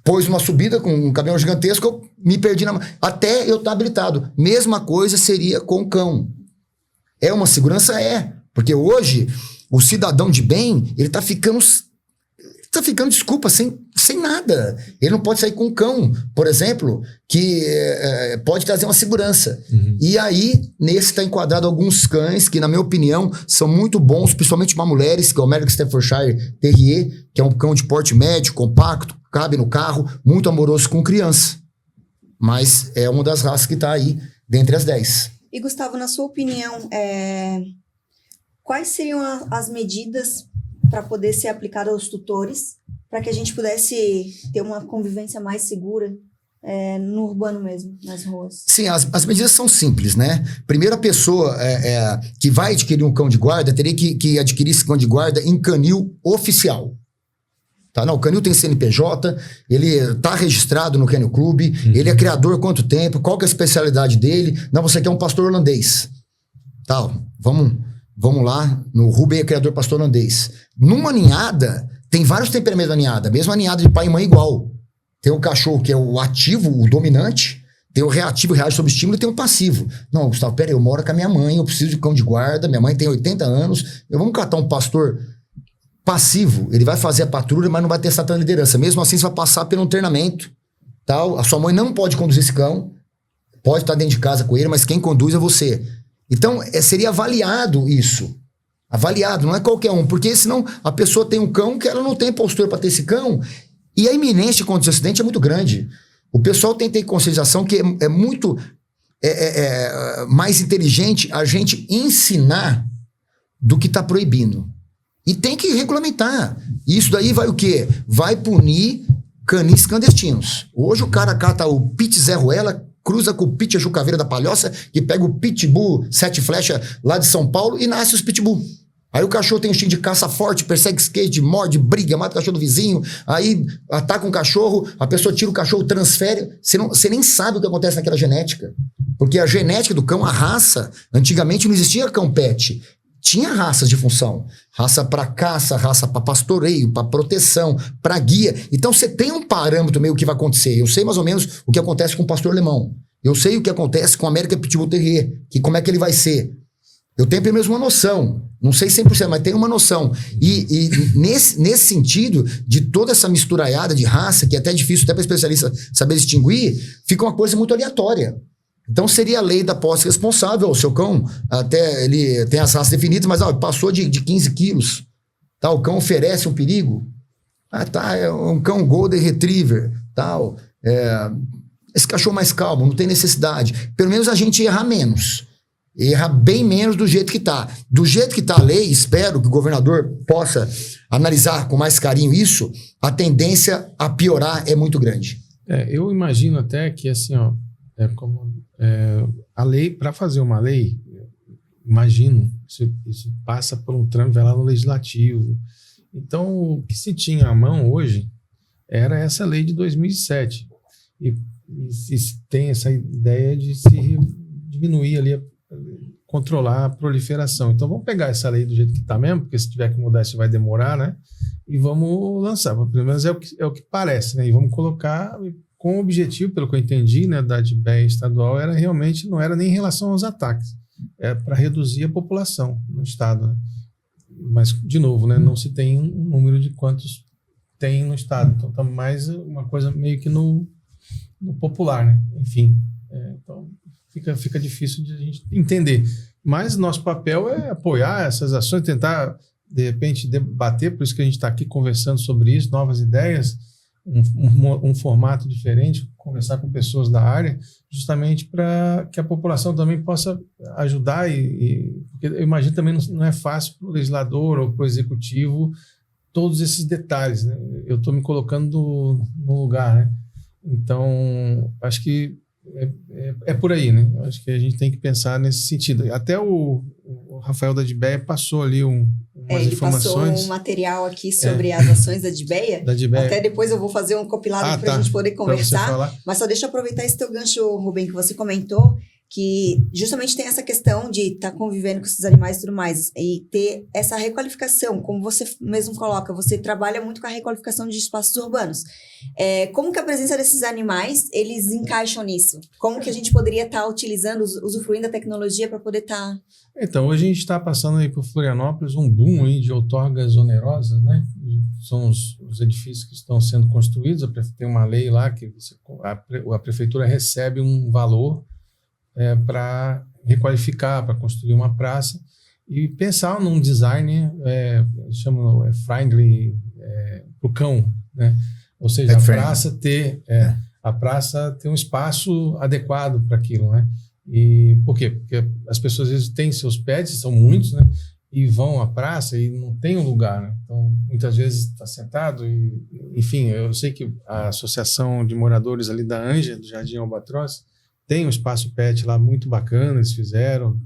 Pôs uma subida com um caminhão gigantesco, eu me perdi até eu estar habilitado. Mesma coisa seria com o cão. É uma segurança? Porque hoje, o cidadão de bem, ele tá ficando, desculpa, sem nada. Ele não pode sair com um cão, por exemplo, que pode trazer uma segurança. E aí, nesse está enquadrado alguns cães que, na minha opinião, são muito bons, principalmente para mulheres, que é o American Staffordshire Terrier, que é um cão de porte médio, compacto, cabe no carro, muito amoroso com criança. Mas é uma das raças que está aí, dentre as 10. E, Gustavo, na sua opinião, quais seriam as medidas para poder ser aplicada aos tutores, para que a gente pudesse ter uma convivência mais segura no urbano mesmo, nas ruas? Sim, as medidas são simples, né? Primeiro, a pessoa que vai adquirir um cão de guarda teria que adquirir esse cão de guarda em canil oficial. Tá? Não, o canil tem CNPJ, ele está registrado no Kennel Club, ele é criador há quanto tempo, qual que é a especialidade dele? Não, você quer um pastor holandês. Tá, vamos lá, no Rubem é criador pastor holandês. Numa ninhada, tem vários temperamentos da ninhada, mesmo a ninhada de pai e mãe igual. Tem o cachorro que é o ativo, o dominante, tem o reativo, reage sob estímulo, e tem o passivo. Não, Gustavo, peraí, eu moro com a minha mãe, eu preciso de cão de guarda, minha mãe tem 80 anos, vamos catar um pastor passivo, ele vai fazer a patrulha, mas não vai testar tanta liderança. Mesmo assim, você vai passar por um treinamento. Tal. A sua mãe não pode conduzir esse cão, pode estar dentro de casa com ele, mas quem conduz é você. Então, seria avaliado isso. Avaliado, não é qualquer um, porque senão a pessoa tem um cão que ela não tem postura para ter esse cão, e a iminência de acontecer acidente é muito grande. O pessoal tem que ter conscientização que é muito mais inteligente a gente ensinar do que está proibindo. E tem que regulamentar. Isso daí vai o quê? Vai punir canis clandestinos. Hoje o cara cata o Pit Zé Ruela, cruza com o Pit Jucaveira da Palhoça, que pega o Pitbull 7 flechas lá de São Paulo e nasce os Pitbull. Aí o cachorro tem um instinto de caça forte, persegue skate, morde, briga, mata o cachorro do vizinho, aí ataca um cachorro, a pessoa tira o cachorro, transfere. Você nem sabe o que acontece naquela genética. Porque a genética do cão, a raça, antigamente não existia cão pet. Tinha raças de função. Raça para caça, raça para pastoreio, para proteção, para guia. Então você tem um parâmetro meio que vai acontecer. Eu sei mais ou menos o que acontece com o pastor alemão. Eu sei o que acontece com o American Pitbull Terrier, que como é que ele vai ser. Eu tenho pelo menos uma noção. Não sei 100%, mas tenho uma noção. E nesse sentido, de toda essa misturaiada de raça, que é até difícil até para especialista saber distinguir, fica uma coisa muito aleatória. Então seria a lei da posse responsável. O seu cão, até ele tem as raças definidas, mas passou de 15 quilos. Tá, o cão oferece um perigo. É um cão Golden Retriever. Tal. Esse cachorro mais calmo, não tem necessidade. Pelo menos a gente errar menos. erra bem menos do jeito que está. Do jeito que está a lei, espero que o governador possa analisar com mais carinho isso, a tendência a piorar é muito grande. Eu imagino até que, assim, a lei, para fazer uma lei, imagino, isso passa por um trâmite, vai lá no legislativo. Então, o que se tinha à mão hoje era essa lei de 2007. E se tem essa ideia de se diminuir ali, controlar a proliferação. Então, vamos pegar essa lei do jeito que está mesmo, porque se tiver que mudar, isso vai demorar, né? E vamos lançar. Pelo menos é o que parece, né? E vamos colocar com o objetivo, pelo que eu entendi, né, da DBEA estadual, era realmente, não era nem em relação aos ataques, é para reduzir a população no estado, né? Mas, de novo, né, não se tem um número de quantos tem no estado. Então, está mais uma coisa meio que no popular, né? Enfim, então fica difícil de a gente entender. Mas nosso papel é apoiar essas ações, tentar, de repente, debater, por isso que a gente está aqui conversando sobre isso, novas ideias, um formato diferente, conversar com pessoas da área, justamente para que a população também possa ajudar porque eu imagino também não é fácil para o legislador ou para o executivo todos esses detalhes, né? Eu estou me colocando no lugar, né? Então, acho que é por aí, né? Acho que a gente tem que pensar nesse sentido. Até o Rafael da DBEA passou ali umas informações. Ele passou um material aqui sobre as ações da DBEA. Até depois eu vou fazer um compilado para a gente poder conversar. Mas só deixa eu aproveitar esse teu gancho, Rubem, que você comentou, que justamente tem essa questão de estar convivendo com esses animais e tudo mais, e ter essa requalificação, como você mesmo coloca, você trabalha muito com a requalificação de espaços urbanos. Como que a presença desses animais, eles encaixam nisso? Como que a gente poderia estar utilizando, usufruindo da tecnologia para poder estar... Então, hoje a gente está passando aí por Florianópolis um boom aí de outorgas onerosas, né? São os edifícios que estão sendo construídos, tem uma lei lá que a prefeitura recebe um valor para requalificar, para construir uma praça e pensar num design, chama friendly para o cão, né? Ou seja, a praça ter um espaço adequado para aquilo, né? E por quê? Porque as pessoas às vezes têm seus pets, são muitos, né? E vão à praça e não tem um lugar, né? Então, muitas vezes está sentado enfim, eu sei que a Associação de Moradores ali da Anja, do Jardim Albatroz, tem um espaço pet lá muito bacana, eles fizeram,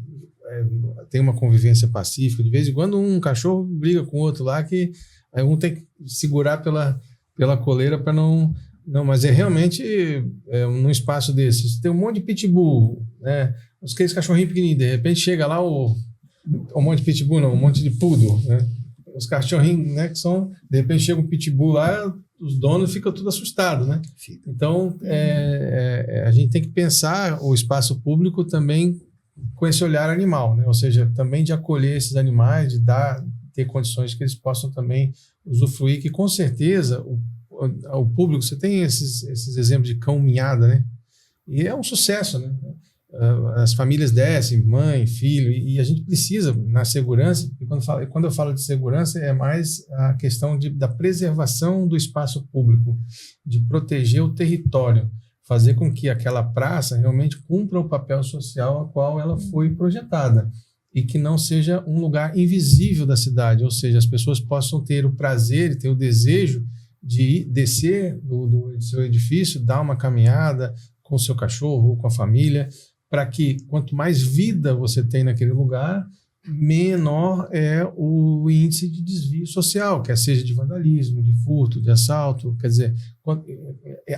tem uma convivência pacífica. De vez em quando um cachorro briga com o outro lá, que aí um tem que segurar pela coleira para não... Não, mas realmente num espaço desse. Você tem um monte de pitbull, né? Aqueles cachorrinhos pequenininhos, de repente chega lá um monte de pitbull, não, um monte de poodle, né? Os cachorrinhos, né, que são... De repente chega um pitbull lá, os donos ficam tudo assustados, né? Então, a gente tem que pensar o espaço público também com esse olhar animal, né? Ou seja, também de acolher esses animais, de ter condições que eles possam também usufruir, que com certeza o público, você tem esses exemplos de cão minhada, né? E é um sucesso, né? As famílias descem, mãe, filho, e a gente precisa, na segurança, e quando eu falo de segurança, é mais a questão da preservação do espaço público, de proteger o território, fazer com que aquela praça realmente cumpra o papel social a qual ela foi projetada, e que não seja um lugar invisível da cidade, ou seja, as pessoas possam ter o prazer e ter o desejo de descer do seu edifício, dar uma caminhada com o seu cachorro ou com a família, para que quanto mais vida você tem naquele lugar, menor é o índice de desvio social, quer seja de vandalismo, de furto, de assalto. Quer dizer,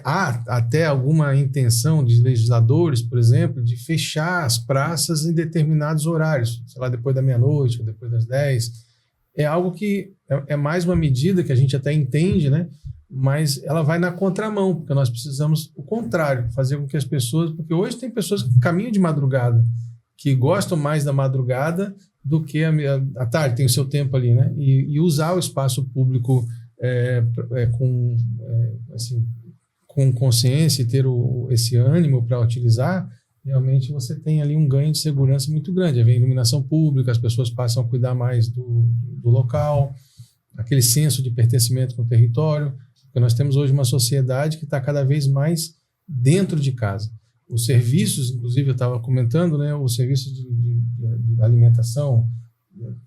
há até alguma intenção de legisladores, por exemplo, de fechar as praças em determinados horários, sei lá, depois da meia-noite ou depois das 10. É algo que é mais uma medida que a gente até entende, né? Mas ela vai na contramão, porque nós precisamos o contrário, fazer com que as pessoas... Porque hoje tem pessoas que caminham de madrugada, que gostam mais da madrugada do que a tarde, tem o seu tempo ali, né? E usar o espaço público com consciência e ter esse ânimo para utilizar, realmente você tem ali um ganho de segurança muito grande. Vem iluminação pública, as pessoas passam a cuidar mais do local, aquele senso de pertencimento com o território, porque nós temos hoje uma sociedade que está cada vez mais dentro de casa. Os serviços, inclusive eu estava comentando, né, os serviços de alimentação,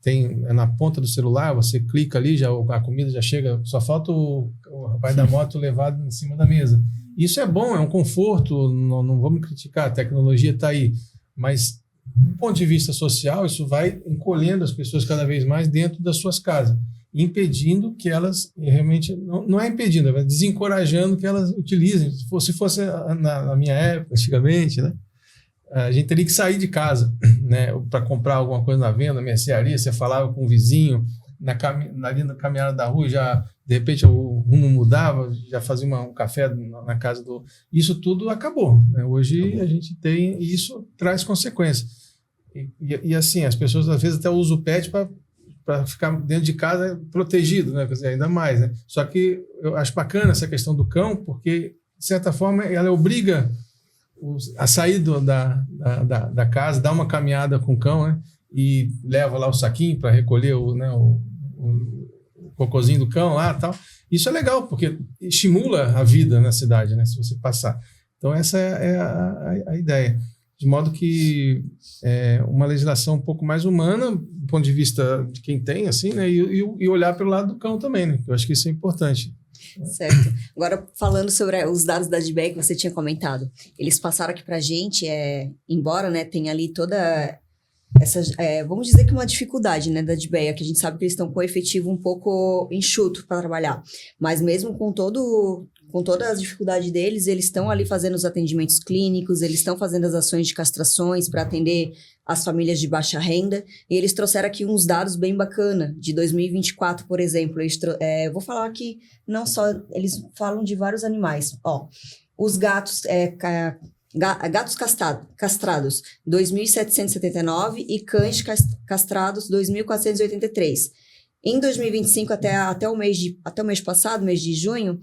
é na ponta do celular, você clica ali, a comida já chega, só falta o rapaz da moto levado em cima da mesa. Isso é bom, é um conforto, não vamos criticar, a tecnologia está aí, mas do ponto de vista social, isso vai encolhendo as pessoas cada vez mais dentro das suas casas, impedindo que elas realmente, não é impedindo, é desencorajando que elas utilizem. Se fosse na minha época, antigamente, né? A gente teria que sair de casa, né, para comprar alguma coisa na venda, na mercearia, você falava com o vizinho, ali na caminhada da rua, já, de repente, o rumo mudava, já fazia um café na casa do... Isso tudo acabou, né? Hoje a gente tem, e isso traz consequências. E assim, as pessoas às vezes até usam o pet para ficar dentro de casa protegido, né? Quer dizer, ainda mais, né? Só que eu acho bacana essa questão do cão, porque, de certa forma, ela obriga a sair da casa, dar uma caminhada com o cão, né? E leva lá o saquinho para recolher o cocôzinho do cão lá e tal. Isso é legal, porque estimula a vida na cidade, né? Se você passar. Então, essa é a ideia. De modo que é uma legislação um pouco mais humana, do ponto de vista de quem tem, assim, né? E olhar pelo lado do cão também, né? Eu acho que isso é importante. Certo. Agora, falando sobre os dados da DBEA que você tinha comentado, eles passaram aqui para a gente, embora, né, tenha ali toda essa, vamos dizer que uma dificuldade, né, da DBEA, que a gente sabe que eles estão com o efetivo um pouco enxuto para trabalhar, mas mesmo com toda a dificuldade deles, eles estão ali fazendo os atendimentos clínicos, eles estão fazendo as ações de castrações para atender as famílias de baixa renda, e eles trouxeram aqui uns dados bem bacana, de 2024, por exemplo. Vou falar aqui, não só, eles falam de vários animais. Ó, os gatos, gatos castrados, 2.779, e cães castrados, 2.483. Em 2025, até o mês passado, mês de junho,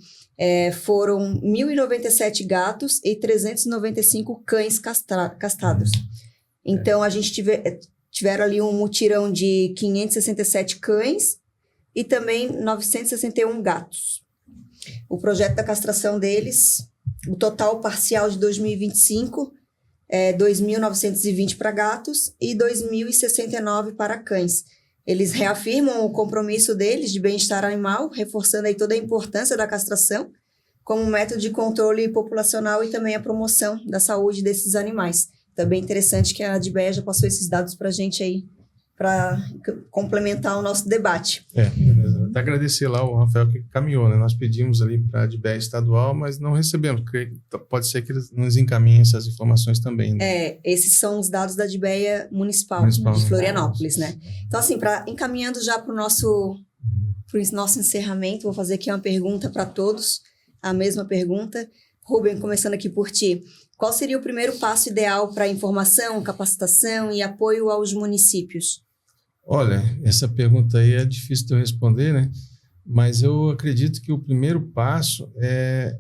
foram 1.097 gatos e 395 cães castrados. Então, a gente tiveram ali um mutirão de 567 cães e também 961 gatos. O projeto da castração deles, o total parcial de 2025 é 2.920 para gatos e 2.069 para cães. Eles reafirmam o compromisso deles de bem-estar animal, reforçando aí toda a importância da castração como método de controle populacional e também a promoção da saúde desses animais. Então, é bem interessante que a DBEA já passou esses dados para a gente aí, para complementar o nosso debate. Beleza. Até agradecer lá o Rafael que caminhou, né? Nós pedimos ali para a DBEA estadual, mas não recebemos, porque pode ser que eles nos encaminhem essas informações também. Né? Esses são os dados da DBEA municipal de Florianópolis, né? Então, assim, encaminhando já para o nosso encerramento, vou fazer aqui uma pergunta para todos, a mesma pergunta. Rubem, começando aqui por ti. Qual seria o primeiro passo ideal para informação, capacitação e apoio aos municípios? Olha, essa pergunta aí é difícil de eu responder, né? Mas eu acredito que o primeiro passo é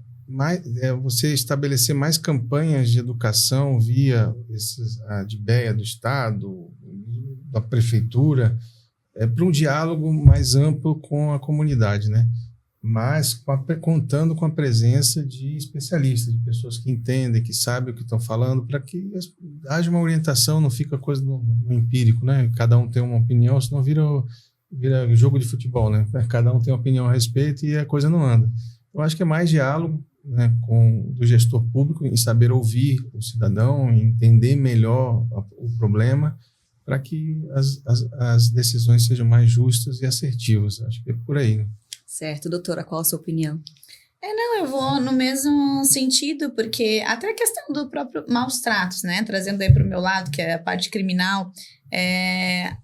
você estabelecer mais campanhas de educação via a DBEA do Estado, da Prefeitura, para um diálogo mais amplo com a comunidade, né? Mas contando com a presença de especialistas, de pessoas que entendem, que sabem o que estão falando, para que haja uma orientação, não fica coisa no empírico, né? Cada um tem uma opinião, senão vira jogo de futebol, né? Cada um tem uma opinião a respeito e a coisa não anda. Eu acho que é mais diálogo, né, do gestor público em saber ouvir o cidadão, entender melhor o problema, para que as decisões sejam mais justas e assertivas. Acho que é por aí, né? Certo, doutora, qual a sua opinião? Eu vou no mesmo sentido, porque até a questão do próprio maus tratos, né, trazendo aí para o meu lado, que é a parte criminal,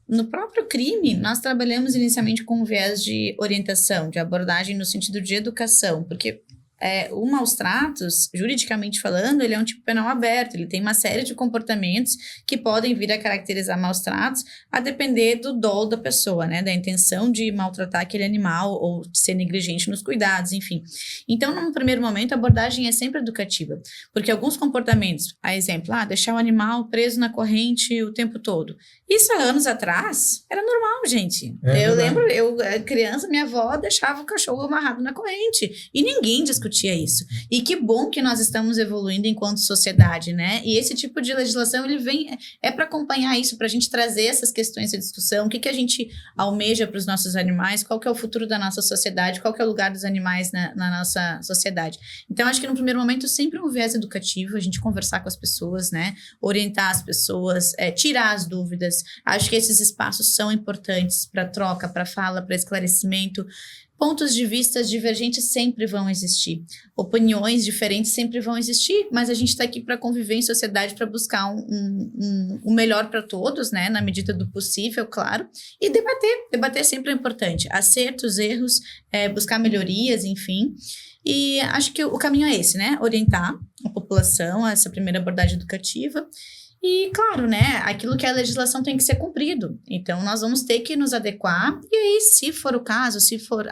no próprio crime, nós trabalhamos inicialmente com um viés de orientação, de abordagem no sentido de educação, porque o maus tratos, juridicamente falando, ele é um tipo penal aberto, ele tem uma série de comportamentos que podem vir a caracterizar maus tratos, a depender do dolo da pessoa, né, da intenção de maltratar aquele animal ou de ser negligente nos cuidados, enfim. Então, num primeiro momento, a abordagem é sempre educativa, porque alguns comportamentos, a exemplo, deixar o animal preso na corrente o tempo todo, isso há anos atrás era normal, gente. Eu lembro, criança, minha avó deixava o cachorro amarrado na corrente e ninguém discutia discutia isso. E que bom que nós estamos evoluindo enquanto sociedade, né? E esse tipo de legislação, ele vem, para acompanhar isso, para a gente trazer essas questões à discussão, o que a gente almeja para os nossos animais, qual que é o futuro da nossa sociedade, qual que é o lugar dos animais na nossa sociedade. Então, acho que no primeiro momento, sempre um viés educativo, a gente conversar com as pessoas, né? Orientar as pessoas, tirar as dúvidas. Acho que esses espaços são importantes para troca, para fala, para esclarecimento. Pontos de vista divergentes sempre vão existir. Opiniões diferentes sempre vão existir, mas a gente está aqui para conviver em sociedade, para buscar o melhor para todos, né? Na medida do possível, claro. E debater. Debater sempre é importante. Acertos, erros, buscar melhorias, enfim. E acho que o caminho é esse, né? Orientar a população, essa primeira abordagem educativa. E, claro, né, aquilo que a legislação tem que ser cumprido. Então, nós vamos ter que nos adequar. E aí, se for o caso, se for,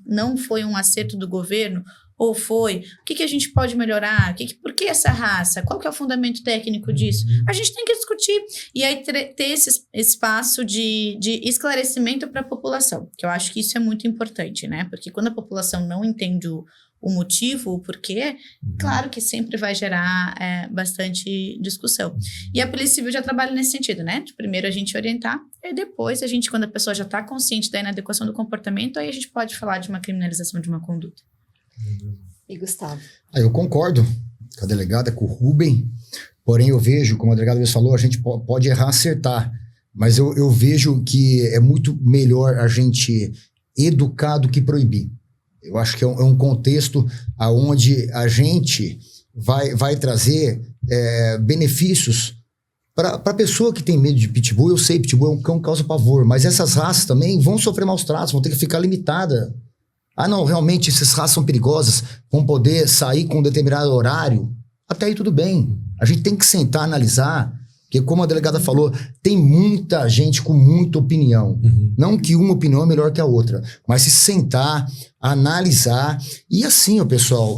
não foi um acerto do governo, ou foi, o que a gente pode melhorar? Por que essa raça? Qual que é o fundamento técnico disso? A gente tem que discutir. E aí, ter esse espaço de esclarecimento para a população, que eu acho que isso é muito importante, né? Porque quando a população não entende o motivo, o porquê, claro que sempre vai gerar bastante discussão. E a Polícia Civil já trabalha nesse sentido, né? De primeiro a gente orientar, e depois quando a pessoa já está consciente da inadequação do comportamento, aí a gente pode falar de uma criminalização de uma conduta. E Gustavo? Eu concordo com a delegada, com o Rubem, porém eu vejo, como a delegada falou, a gente pode errar, acertar, mas eu vejo que é muito melhor a gente educar do que proibir. Eu acho que é um contexto onde a gente vai trazer benefícios para a pessoa que tem medo de pitbull. Eu sei, pitbull é um cão que causa pavor, mas essas raças também vão sofrer maus tratos, vão ter que ficar limitadas. Não, realmente essas raças são perigosas, vão poder sair com um determinado horário. Até aí tudo bem. A gente tem que sentar, analisar, porque como a delegada falou, tem muita gente com muita opinião. Não que uma opinião é melhor que a outra, mas se sentar, analisar. E assim, pessoal,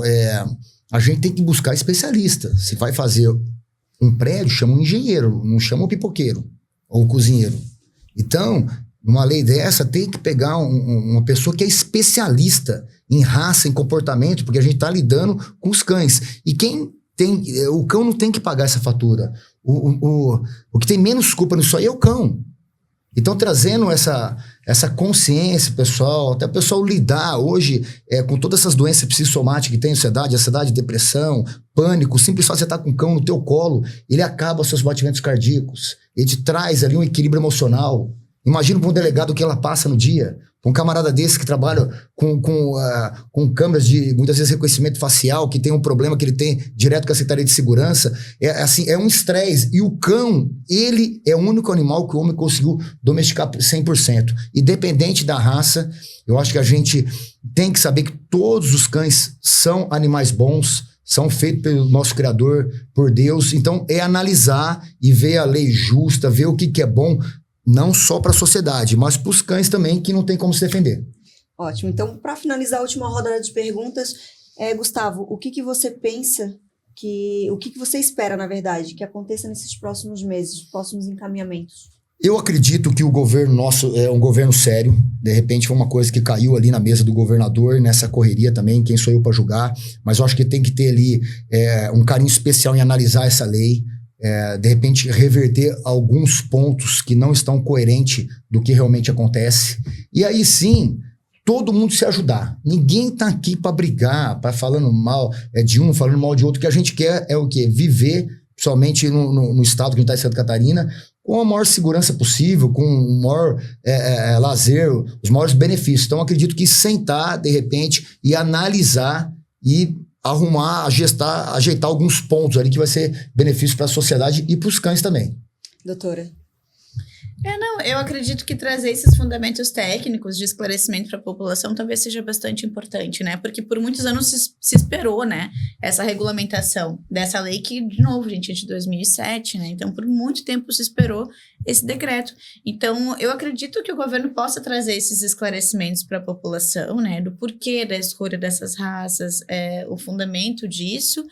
a gente tem que buscar especialista. Se vai fazer um prédio, chama um engenheiro, não chama um pipoqueiro ou um cozinheiro. Então, numa lei dessa, tem que pegar uma pessoa que é especialista em raça, em comportamento, porque a gente está lidando com os cães. E o cão não tem que pagar essa fatura. O que tem menos culpa nisso aí é o cão. Então, trazendo essa consciência, pessoal, até o pessoal lidar hoje com todas essas doenças psicossomáticas que tem, ansiedade, depressão, pânico, simples só você estar com o cão no teu colo, ele acaba os seus batimentos cardíacos, ele te traz ali um equilíbrio emocional. Imagina para um delegado o que ela passa no dia. Um camarada desse que trabalha com câmeras de, muitas vezes, reconhecimento facial, que tem um problema que ele tem direto com a Secretaria de Segurança. É um estresse. E o cão, ele é o único animal que o homem conseguiu domesticar 100%. Independente da raça, eu acho que a gente tem que saber que todos os cães são animais bons, são feitos pelo nosso Criador, por Deus. Então, é analisar e ver a lei justa, ver o que é bom, não só para a sociedade, mas para os cães também, que não tem como se defender. Ótimo. Então, para finalizar a última rodada de perguntas, Gustavo, o que você pensa, o que você espera, na verdade, que aconteça nesses próximos meses, próximos encaminhamentos? Eu acredito que o governo nosso é um governo sério. De repente foi uma coisa que caiu ali na mesa do governador, nessa correria também, quem sou eu para julgar, mas eu acho que tem que ter ali um carinho especial em analisar essa lei, de repente reverter alguns pontos que não estão coerentes do que realmente acontece. E aí sim, todo mundo se ajudar. Ninguém tá aqui para brigar, para falando mal de um, falando mal de outro. O que a gente quer é o quê? Viver, somente no estado que a gente está em Santa Catarina, com a maior segurança possível, com o maior lazer, os maiores benefícios. Então, acredito que sentar, de repente, e analisar e arrumar, ajeitar alguns pontos ali que vai ser benefício para a sociedade e para os cães também. Doutora? Eu acredito que trazer esses fundamentos técnicos de esclarecimento para a população talvez seja bastante importante, né? Porque por muitos anos se esperou, né? Essa regulamentação dessa lei que, de novo, gente, é de 2007, né? Então, por muito tempo se esperou esse decreto. Então, eu acredito que o governo possa trazer esses esclarecimentos para a população, né, do porquê da escolha dessas raças, o fundamento disso,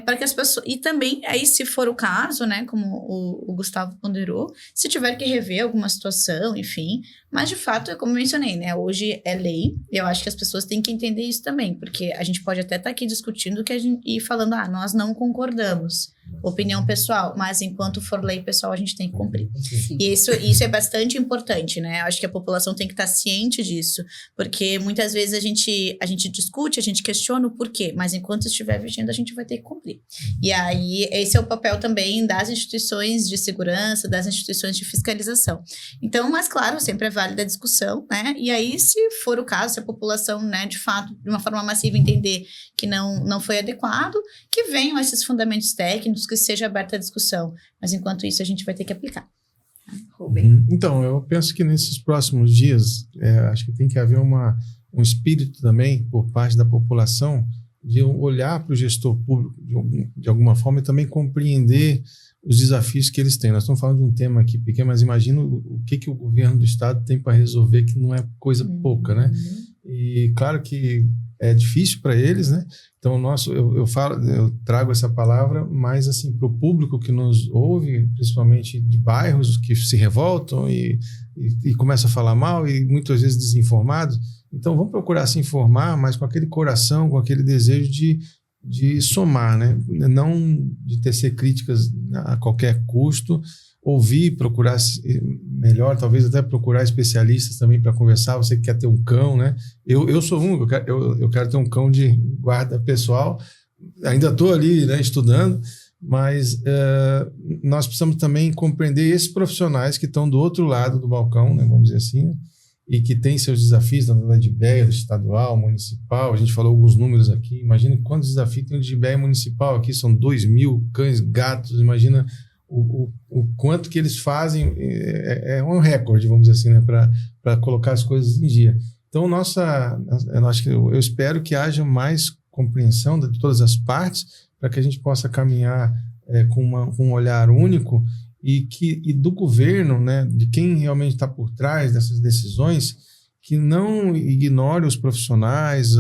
para que as pessoas... E também, aí, se for o caso, né, como o Gustavo ponderou, se tiver que rever alguma situação, enfim... Mas, de fato, é como eu mencionei, né? Hoje é lei, e eu acho que as pessoas têm que entender isso também, porque a gente pode até estar aqui discutindo e falando, nós não concordamos, opinião pessoal, mas enquanto for lei pessoal, a gente tem que cumprir. Sim. E isso é bastante importante, né? Eu acho que a população tem que estar ciente disso, porque muitas vezes a gente discute, a gente questiona o porquê, mas enquanto estiver vigente, a gente vai ter que cumprir. E aí, esse é o papel também das instituições de segurança, das instituições de fiscalização. Então, mas claro, sempre é válida a discussão, né? E aí, se for o caso, se a população, né, de fato, de uma forma massiva entender que não foi adequado, que venham esses fundamentos técnicos, que seja aberta a discussão. Mas enquanto isso, a gente vai ter que aplicar. Rubem. Então, eu penso que nesses próximos dias, acho que tem que haver um espírito também por parte da população de olhar para o gestor público de alguma forma e também compreender os desafios que eles têm. Nós estamos falando de um tema aqui pequeno, mas imagina o que o governo do estado tem para resolver, que não é coisa pouca, né? E claro que é difícil para eles, né? Então, eu trago essa palavra mais assim para o público que nos ouve, principalmente de bairros que se revoltam e começam a falar mal e muitas vezes desinformados. Então, vamos procurar se informar, mas com aquele coração, com aquele desejo de somar, né? Não de tecer críticas a qualquer custo, ouvir, procurar melhor, talvez até procurar especialistas também para conversar. Você que quer ter um cão, né? Eu sou eu quero ter um cão de guarda pessoal, ainda estou ali, né, estudando, mas nós precisamos também compreender esses profissionais que estão do outro lado do balcão, né, vamos dizer assim, né? E que tem seus desafios na DIBEA, estadual, municipal. A gente falou alguns números aqui. Imagina quantos desafios tem o DIBEA municipal aqui, são 2.000 cães, gatos. Imagina o quanto que eles fazem, é um recorde, vamos dizer assim, né, para colocar as coisas em dia. Então, eu espero que haja mais compreensão de todas as partes para que a gente possa caminhar com um olhar único e do governo, né, de quem realmente está por trás dessas decisões, que não ignore os profissionais,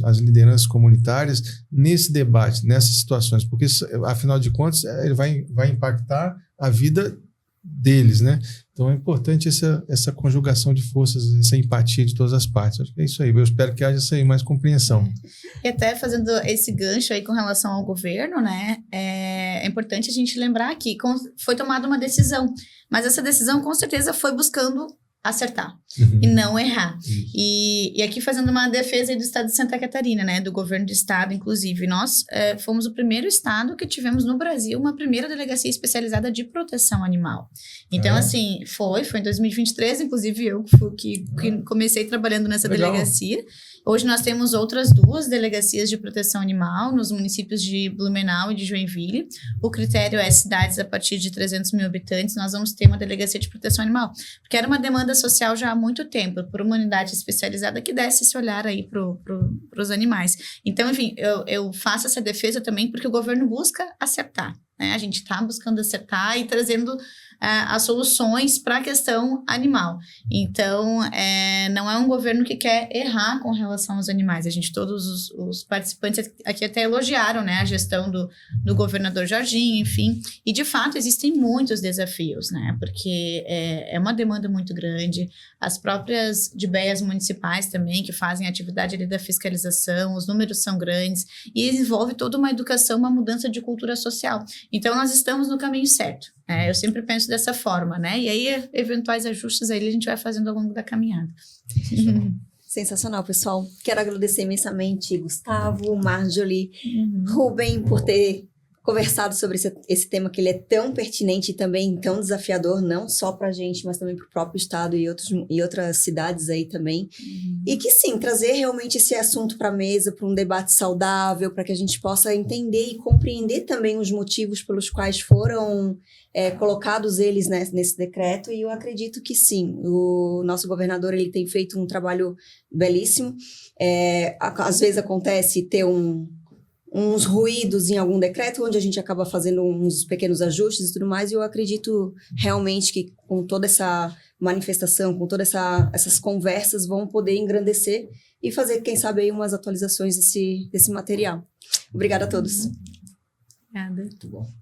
as lideranças comunitárias nesse debate, nessas situações, porque, afinal de contas, ele vai impactar a vida deles, né? Então é importante essa conjugação de forças, essa empatia de todas as partes. Acho que é isso aí. Eu espero que haja mais compreensão. E até fazendo esse gancho aí com relação ao governo, né? É importante a gente lembrar que foi tomada uma decisão, mas essa decisão com certeza foi buscando acertar e não errar. E aqui fazendo uma defesa aí do estado de Santa Catarina, né, do governo do estado, inclusive, nós fomos o primeiro estado que tivemos no Brasil uma primeira delegacia especializada de proteção animal. Então, assim, foi em 2023, inclusive eu que comecei trabalhando nessa delegacia. Hoje nós temos outras 2 delegacias de proteção animal nos municípios de Blumenau e de Joinville. O critério é cidades a partir de 300 mil habitantes, nós vamos ter uma delegacia de proteção animal, porque era uma demanda social já há muito tempo, por uma unidade especializada que desse esse olhar aí para os animais. Então, enfim, eu faço essa defesa também porque o governo busca acertar, né? A gente está buscando acertar e trazendo as soluções para a questão animal. Então, não é um governo que quer errar com relação aos animais. Todos os participantes aqui até elogiaram, né, a gestão do governador Jorginho, enfim. E, de fato, existem muitos desafios, né, porque é uma demanda muito grande. As próprias DIBEAs municipais também, que fazem a atividade ali da fiscalização, os números são grandes e envolve toda uma educação, uma mudança de cultura social. Então, nós estamos no caminho certo. Eu sempre penso dessa forma, né? E aí, eventuais ajustes aí a gente vai fazendo ao longo da caminhada. Sensacional, pessoal. Quero agradecer imensamente Gustavo, Marjorie, Rubem, por ter conversado sobre esse tema que ele é tão pertinente e também tão desafiador, não só para a gente, mas também para o próprio estado e outras cidades aí também. E que sim, trazer realmente esse assunto para a mesa, para um debate saudável, para que a gente possa entender e compreender também os motivos pelos quais foram colocados eles, né, nesse decreto. E eu acredito que sim, o nosso governador ele tem feito um trabalho belíssimo. Às vezes acontece ter uns ruídos em algum decreto, onde a gente acaba fazendo uns pequenos ajustes e tudo mais, e eu acredito realmente que com toda essa manifestação, com todas essas conversas, vão poder engrandecer e fazer, quem sabe, aí umas atualizações desse material. Obrigada a todos. Obrigada. Muito bom.